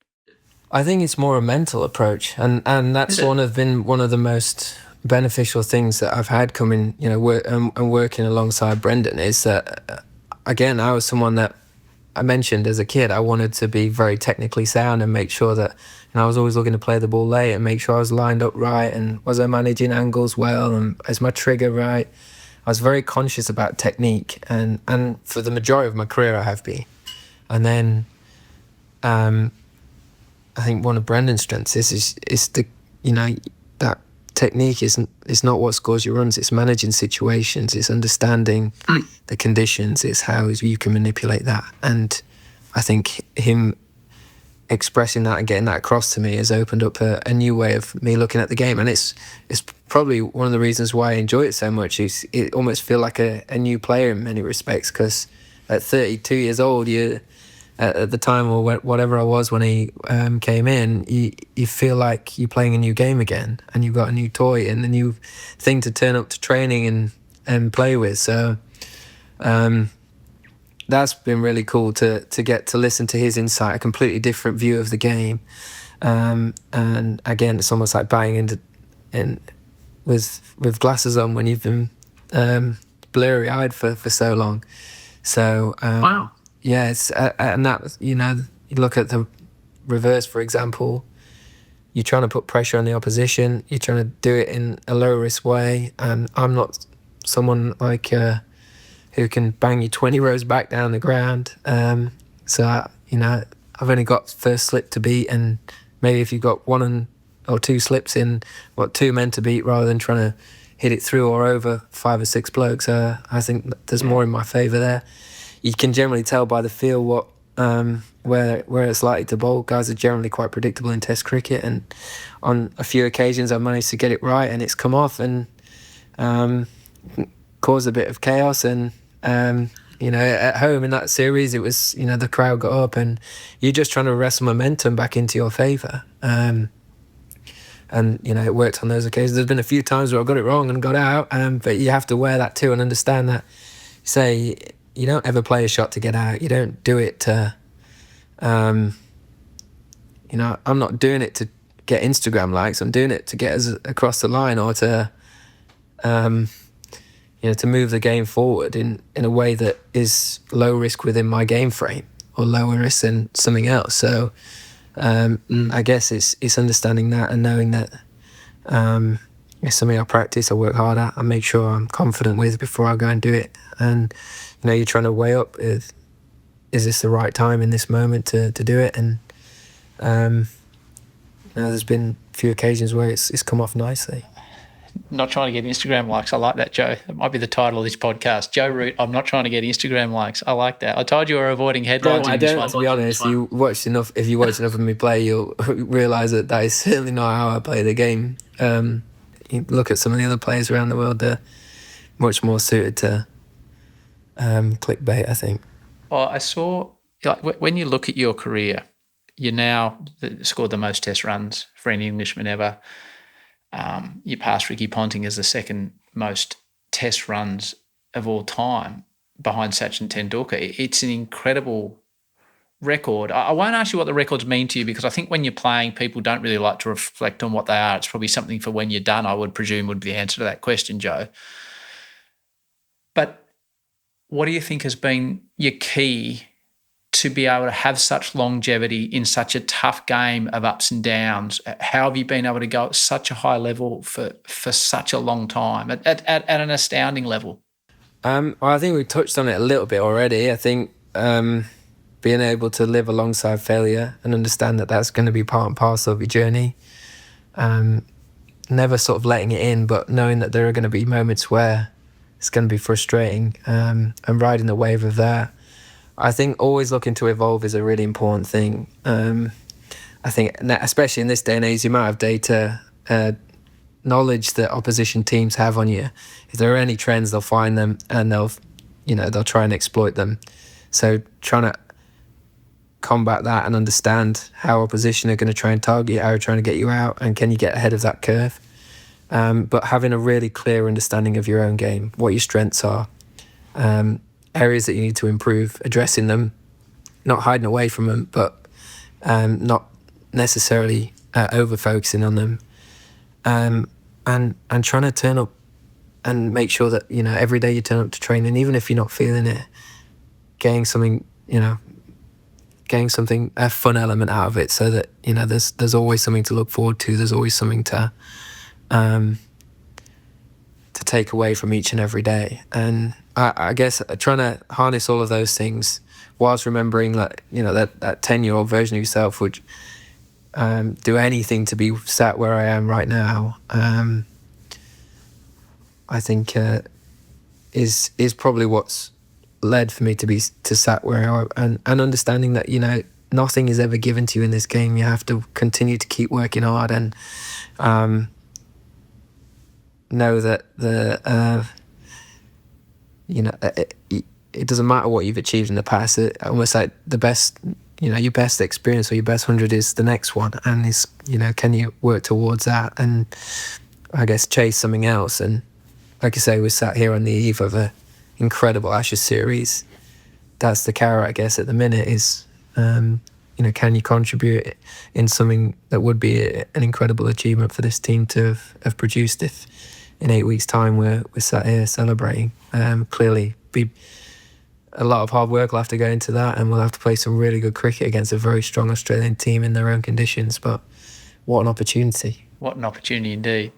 I think it's more a mental approach, and that's been one of the most beneficial things that I've had coming, and working alongside Brendon is that, again, I was someone that I mentioned as a kid, I wanted to be very technically sound and make sure that, I was always looking to play the ball late and make sure I was lined up right and was I managing angles well and is my trigger right. I was very conscious about technique, and for the majority of my career I have been. And then I think one of Brendon's strengths is the, that technique is not what scores your runs. It's managing situations. It's understanding the conditions. It's how you can manipulate that. And I think him expressing that and getting that across to me has opened up a new way of me looking at the game. And it's probably one of the reasons why I enjoy it so much. Is it almost feel like a new player in many respects, because at 32 years old, at the time or whatever I was when he came in, you feel like you're playing a new game again, and you've got a new toy and a new thing to turn up to training and play with. So that's been really cool to get to listen to his insight, a completely different view of the game. And again, it's almost like buying in with glasses on when you've been blurry-eyed for so long. So
Wow.
yeah, it's and that, you look at the reverse, for example. You're trying to put pressure on the opposition. You're trying to do it in a low risk way, and I'm not someone like who can bang you 20 rows back down the ground. So I've only got first slip to beat, and maybe if you've got one or two slips in, two men to beat, rather than trying to hit it through or over 5 or 6 blokes. I think there's more in my favour there. You can generally tell by the feel where it's likely to bowl. Guys are generally quite predictable in Test cricket, and on a few occasions I've managed to get it right and it's come off and caused a bit of chaos. And at home in that series, it was, the crowd got up and you're just trying to wrestle momentum back into your favour. And it worked on those occasions. There's been a few times where I got it wrong and got out, but you have to wear that too and understand that, say, you don't ever play a shot to get out. You don't do it to, I'm not doing it to get Instagram likes. I'm doing it to get us across the line, or to, to move the game forward in a way that is low risk within my game frame, or lower risk than something else. So I guess it's understanding that and knowing that it's something I practice, I work hard at, I make sure I'm confident with before I go and do it. And you're trying to weigh up, is this the right time in this moment to do it? And there's been a few occasions where it's come off nicely.
Not trying to get Instagram likes. I like that, Joe. That might be the title of this podcast. Joe Root, I'm not trying to get Instagram likes. I like that. I told you we were avoiding headlines.
No, I don't, to be honest. If you watch enough of me play, you'll realise that is certainly not how I play the game. You look at some of the other players around the world, they're much more suited to clickbait, I think.
Well, I saw, when you look at your career, you now scored the most Test runs for any Englishman ever. You passed Ricky Ponting as the second most Test runs of all time, behind Sachin Tendulkar. It's an incredible record. I won't ask you what the records mean to you, because I think when you're playing, people don't really like to reflect on what they are. It's probably something for when you're done, I would presume, would be the answer to that question, Joe. But what do you think has been your key to be able to have such longevity in such a tough game of ups and downs? How have you been able to go at such a high level for such a long time, at an astounding level?
Well, I think we touched on it a little bit already. I think being able to live alongside failure and understand that that's going to be part and parcel of your journey. Never sort of letting it in, but knowing that there are going to be moments where it's going to be frustrating, and riding the wave of that. I think always looking to evolve is a really important thing. I think, especially in this day and age, the amount of data knowledge that opposition teams have on you. If there are any trends, they'll find them and they'll try and exploit them. So trying to combat that and understand how opposition are going to try and target you, how they're trying to get you out, and can you get ahead of that curve. But having a really clear understanding of your own game, what your strengths are, areas that you need to improve, addressing them, not hiding away from them, but not necessarily over-focusing on them, and trying to turn up and make sure that, every day you turn up to training, even if you're not feeling it, getting something, a fun element out of it, so that, there's always something to look forward to. There's always something to take away from each and every day. And I guess trying to harness all of those things whilst remembering that, that 10-year-old version of yourself would do anything to be sat where I am right now. I think is probably what's led for me to sat where I am, and understanding that, nothing is ever given to you in this game. You have to continue to keep working hard, and know that it doesn't matter what you've achieved in the past. Almost like the best, your best experience or your best 100 is the next one, and is, can you work towards that and I guess chase something else. And like I say, we're sat here on the eve of a incredible Ashes series. That's the carrot, I guess, at the minute is, can you contribute in something that would be an incredible achievement for this team to have produced if in 8 weeks' time we're sat here celebrating. Clearly, be a lot of hard work will have to go into that, and we'll have to play some really good cricket against a very strong Australian team in their own conditions. But what an opportunity.
What an opportunity indeed.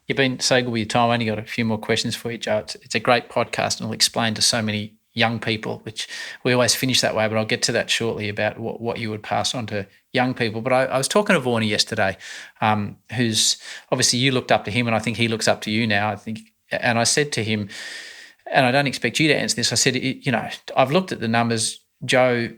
You've been so good with your time. I only got a few more questions for you, Joe. It's a great podcast, and it'll explain to so many young people, which we always finish that way, but I'll get to that shortly about what you would pass on to young people. But I was talking to Varney yesterday, who's obviously you looked up to him, and I think he looks up to you now. And I said to him, and I don't expect you to answer this, I said, I've looked at the numbers. Joe,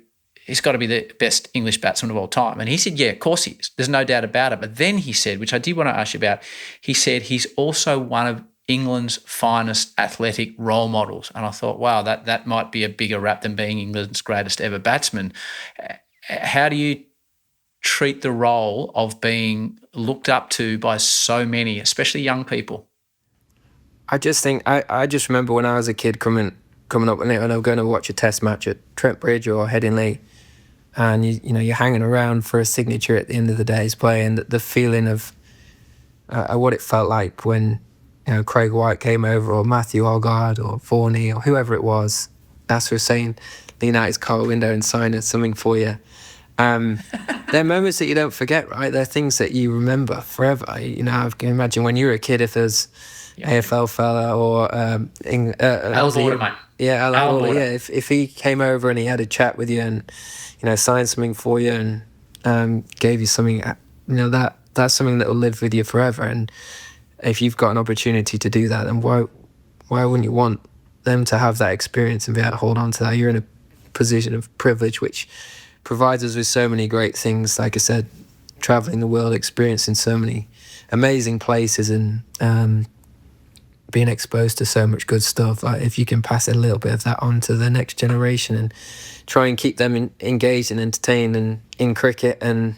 he's got to be the best English batsman of all time. And he said, yeah, of course he is. There's no doubt about it. But then he said, which I did want to ask you about, he said he's also one of England's finest athletic role models. And I thought, wow, that might be a bigger rap than being England's greatest ever batsman. How do you treat the role of being looked up to by so many, especially young people?
I just think, I just remember when I was a kid coming up and I was going to watch a test match at Trent Bridge or Headingley, and you're hanging around for a signature at the end of the day's play, and the feeling of what it felt like when Craig White came over, or Matthew Algard or Varney or whoever it was, Nasser Hussain, the United's car window and signing something for you. They're moments that you don't forget, right? They're things that you remember forever. I can imagine when you were a kid, if there's AFL fella or
Al Border, mate.
Yeah, Al Border. Yeah, if he came over and he had a chat with you and signed something for you and gave you something, that's something that will live with you forever. And if you've got an opportunity to do that, then why wouldn't you want them to have that experience and be able to hold on to that? You're in a position of privilege, which provides us with so many great things. Like I said, traveling the world, experiencing so many amazing places, and being exposed to so much good stuff. Like, if you can pass a little bit of that on to the next generation and try and keep them engaged and entertained and in cricket, and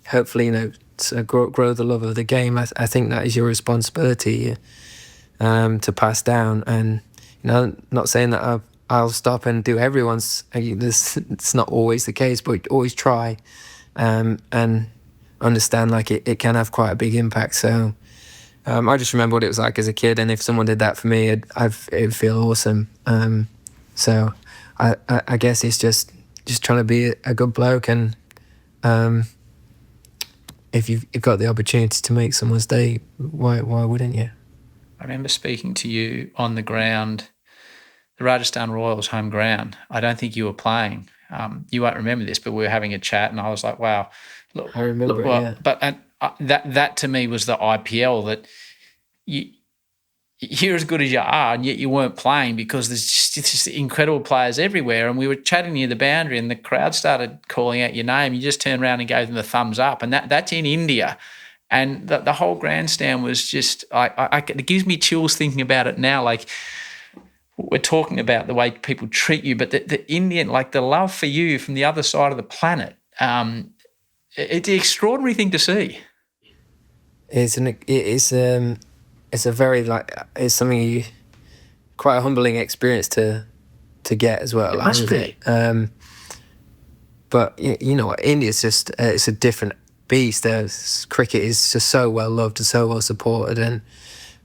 hopefully to grow the love of the game, I think that is your responsibility to pass down. And not saying that I'll stop and do everyone's. It's not always the case, but always try and understand like it can have quite a big impact. So I just remember what it was like as a kid, and if someone did that for me, it'd feel awesome. So I guess it's just trying to be a good bloke, and if you've got the opportunity to make someone's day, why wouldn't you?
I remember speaking to you on the ground, the Rajasthan Royals home ground. I don't think you were playing. You won't remember this, but we were having a chat, and I was like, wow. Look,
I remember it, yeah.
But that to me was the IPL, that you're as good as you are, and yet you weren't playing because there's just incredible players everywhere. And we were chatting near the boundary, and the crowd started calling out your name. You just turned around and gave them the thumbs up, and that's in India. And the whole grandstand was just, it gives me chills thinking about it now. Like, we're talking about the way people treat you, but the Indian, like the love for you from the other side of the planet, it's an extraordinary thing to see.
It's a very it's something quite a humbling experience to get as well.
It must be.
But you know what, India's just it's a different beast. Cricket is just so well loved and so well supported, and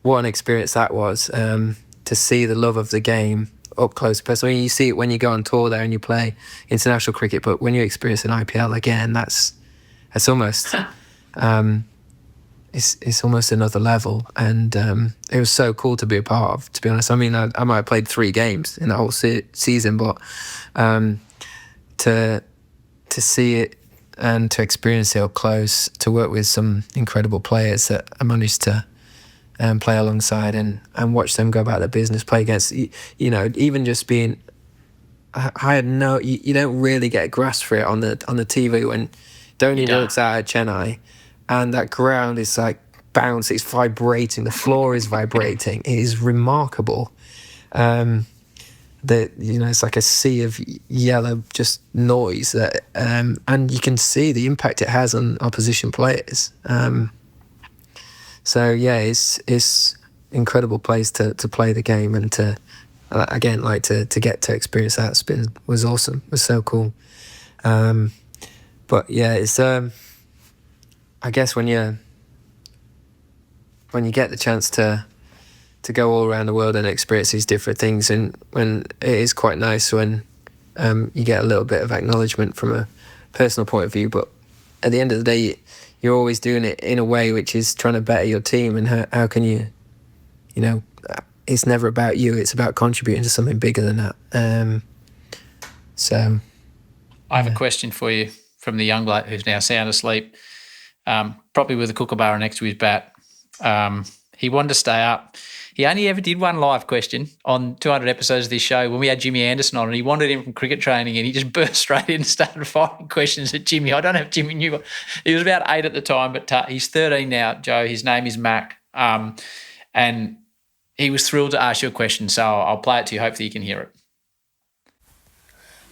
what an experience that was to see the love of the game up close. Personally, you see it when you go on tour there and you play international cricket, but when you experience an IPL again, that's almost it's almost another level, and it was so cool to be a part of. To be honest, I mean, I might have played 3 games in the whole season, but to see it and to experience it up close, to work with some incredible players that I managed to play alongside and watch them go about their business, play against, you know, even just being, I had no, you don't really get a grasp for it on the TV when Dhoni looks out at Chennai and that ground is like bounce, it's vibrating, the floor is vibrating, it is remarkable. It's like a sea of yellow just noise that and you can see the impact it has on opposition players. So yeah, it's incredible place to play the game, and to again, like to get to experience that spin was awesome. It was so cool. But yeah, it's I guess when you get the chance to go all around the world and experience these different things, and when it is quite nice when you get a little bit of acknowledgement from a personal point of view, but at the end of the day, you're always doing it in a way which is trying to better your team, and how can you know, it's never about you, it's about contributing to something bigger than that. So
I have a question for you from the young bloke who's now sound asleep, probably with a kookaburra next to his bat. He wanted to stay up. He only ever did one live question on 200 episodes of this show when we had Jimmy Anderson on, and he wandered in from cricket training and he just burst straight in and started firing questions at Jimmy. I don't know if Jimmy knew. He was about 8 at the time, but he's 13 now, Joe. His name is Mac. And he was thrilled to ask you a question, so I'll play it to you. Hopefully you can hear it.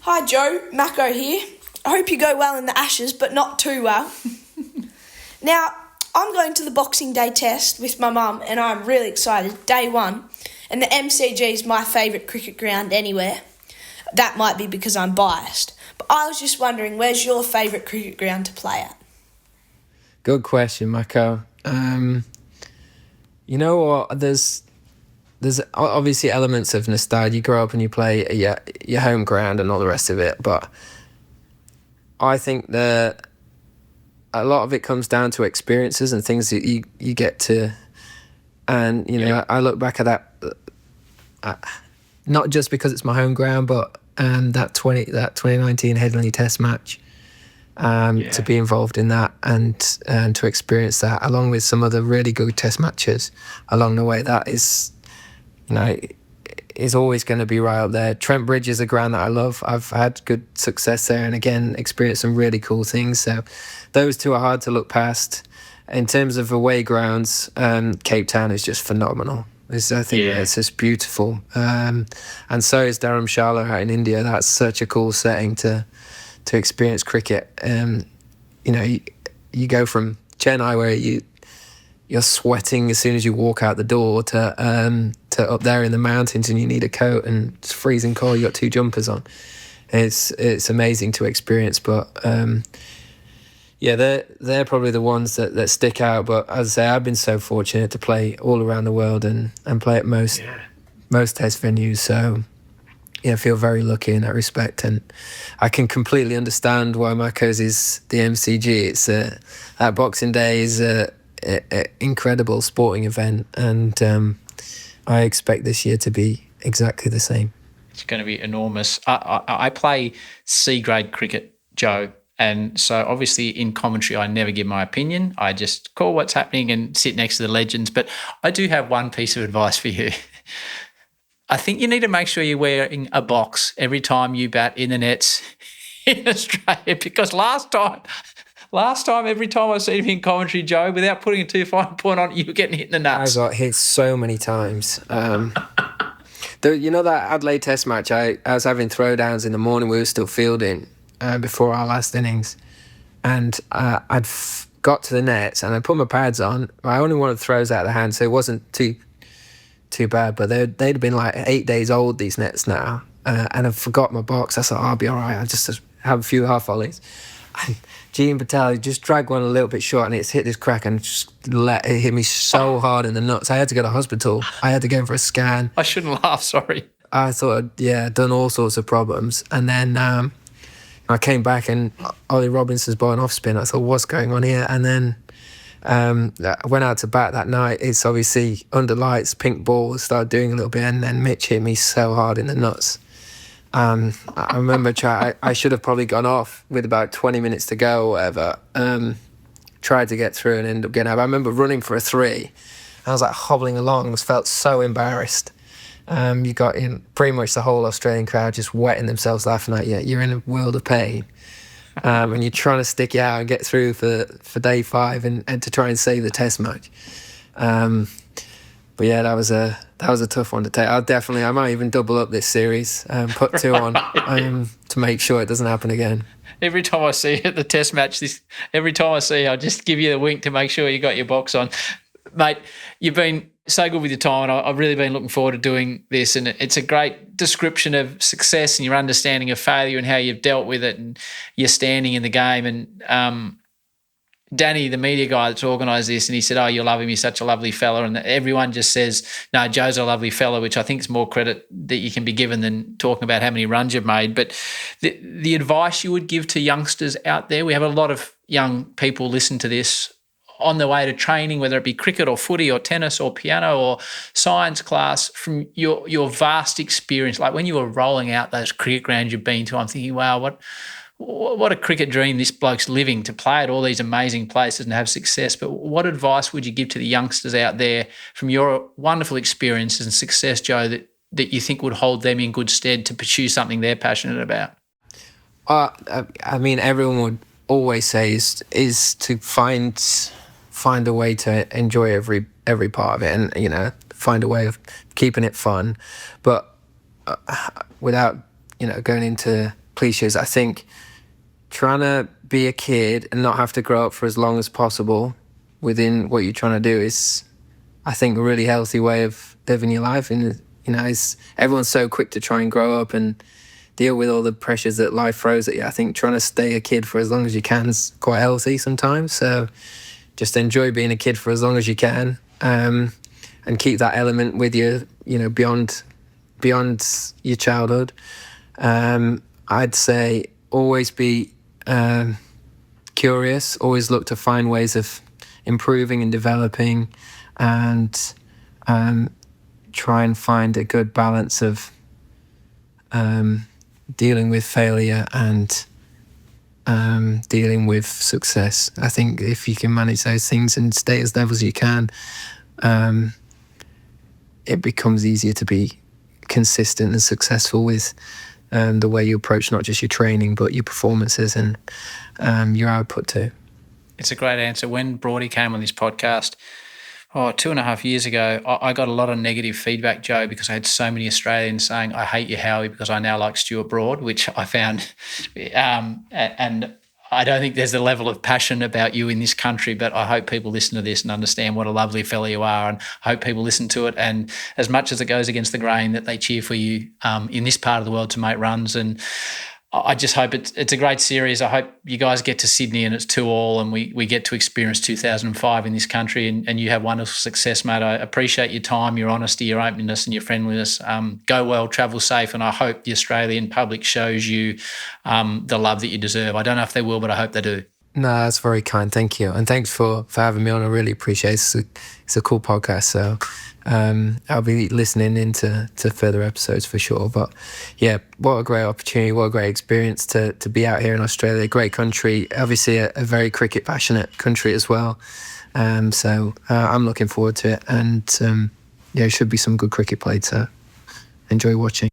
Hi, Joe. Mako here. I hope you go well in the Ashes, but not too well. Now, I'm going to the Boxing Day test with my mum, and I'm really excited. Day 1. And the MCG is my favourite cricket ground anywhere. That might be because I'm biased. But I was just wondering, where's your favourite cricket ground to play at?
Good question, Mako. You know what? There's obviously elements of nostalgia. You grow up and you play at your home ground and all the rest of it, but I think that a lot of it comes down to experiences and things that you get to, and you know, I look back at that, not just because it's my home ground, but that 2019 Headingley Test match, to be involved in that and to experience that, along with some other really good Test matches along the way. That is, you know, is always going to be right up there. Trent Bridge is a ground that I love. I've had good success there and again experienced some really cool things. So those two are hard to look past. In terms of away grounds, Cape Town is just phenomenal. I think it's just beautiful. And so is Dharamshala out in India. That's such a cool setting to experience cricket. You know, you go from Chennai where you're sweating as soon as you walk out the door to up there in the mountains and you need a coat and it's freezing cold, you got 2 jumpers on. It's amazing to experience, but they're probably the ones that stick out. But as I say, I've been so fortunate to play all around the world and play at most Test venues, so yeah, I feel very lucky in that respect, and I can completely understand why Mako's is the MCG. It's that Boxing Day is a incredible sporting event, and I expect this year to be exactly the same.
It's going to be enormous. I play C-grade cricket, Joe, and so obviously in commentary I never give my opinion. I just call what's happening and sit next to the legends. But I do have one piece of advice for you. I think you need to make sure you're wearing a box every time you bat in the nets in Australia, because last time Last time, every time I seen him in commentary, Joe, without putting a too fine point on it, you were getting hit in the nuts.
I got hit so many times. You know that Adelaide Test match? I was having throwdowns in the morning. We were still fielding before our last innings, and I'd got to the nets and I put my pads on. I only wanted throws out of the hand, so it wasn't too bad. But they'd been like 8 days old, these nets now, and I forgot my box. I thought, I'll be all right. I'll just have a few half volleys. And Jean Patel just dragged one a little bit short, and it's hit this crack and just it hit me so hard in the nuts. I had to go to hospital. I had to go in for a scan.
I shouldn't laugh, sorry.
I thought, I'd done all sorts of problems. And then I came back and Ollie Robinson's bowling off spin. I thought, what's going on here? And then I went out to bat that night. It's obviously under lights, pink ball, started doing a little bit, and then Mitch hit me so hard in the nuts. I remember I should have probably gone off with about 20 minutes to go or whatever. Tried to get through and ended up getting out. I remember running for a 3. I was like hobbling along, felt so embarrassed. You got in pretty much the whole Australian crowd just wetting themselves laughing at you. You're in a world of pain. And you're trying to stick it out and get through for day 5 and to try and save the test match. But yeah, that was a tough one to take. I might even double up this series, put 2 on to make sure it doesn't happen again.
Every time I see you at the test match, every time I see you, I just give you the wink to make sure you got your box on. Mate, you've been so good with your time, and I've really been looking forward to doing this, and it's a great description of success and your understanding of failure and how you've dealt with it and your standing in the game. And Danny, the media guy that's organised this, and he said, "Oh, you'll love him. He's such a lovely fella." And everyone just says, "No, Joe's a lovely fella," which I think is more credit that you can be given than talking about how many runs you've made. But the advice you would give to youngsters out there, we have a lot of young people listen to this on their way to training, whether it be cricket or footy or tennis or piano or science class, from your vast experience, like when you were rolling out those cricket grounds you've been to, I'm thinking, wow, what a cricket dream this bloke's living, to play at all these amazing places and have success. But what advice would you give to the youngsters out there from your wonderful experiences and success, Joe, that you think would hold them in good stead to pursue something they're passionate about?
I mean, everyone would always say is to find a way to enjoy every part of it, and find a way of keeping it fun, but without going into cliches. I think trying to be a kid and not have to grow up for as long as possible within what you're trying to do is, I think, a really healthy way of living your life. And everyone's so quick to try and grow up and deal with all the pressures that life throws at you. I think trying to stay a kid for as long as you can is quite healthy sometimes. So just enjoy being a kid for as long as you can, and keep that element with you, beyond your childhood. I'd say always be curious, always look to find ways of improving and developing, and try and find a good balance of dealing with failure and dealing with success. I think if you can manage those things and stay as level as you can, it becomes easier to be consistent and successful with the way you approach not just your training but your performances and your output too.
It's a great answer. When Broady came on this podcast 2.5 years ago, I got a lot of negative feedback, Joe, because I had so many Australians saying, "I hate you, Howie, because I now like Stuart Broad," which I found, and I don't think there's a level of passion about you in this country, but I hope people listen to this and understand what a lovely fella you are, and I hope people listen to it, and as much as it goes against the grain, that they cheer for you in this part of the world to make runs. And I just hope it's a great series. I hope you guys get to Sydney and it's 2-2 and we get to experience 2005 in this country, and you have wonderful success, mate. I appreciate your time, your honesty, your openness and your friendliness. Go well, travel safe, and I hope the Australian public shows you the love that you deserve. I don't know if they will, but I hope they do.
No, that's very kind. Thank you. And thanks for having me on. I really appreciate it. It's a cool podcast. So I'll be listening into further episodes for sure. But yeah, what a great opportunity. What a great experience to be out here in Australia. Great country. Obviously a very cricket passionate country as well. So I'm looking forward to it. And it should be some good cricket played. So enjoy watching.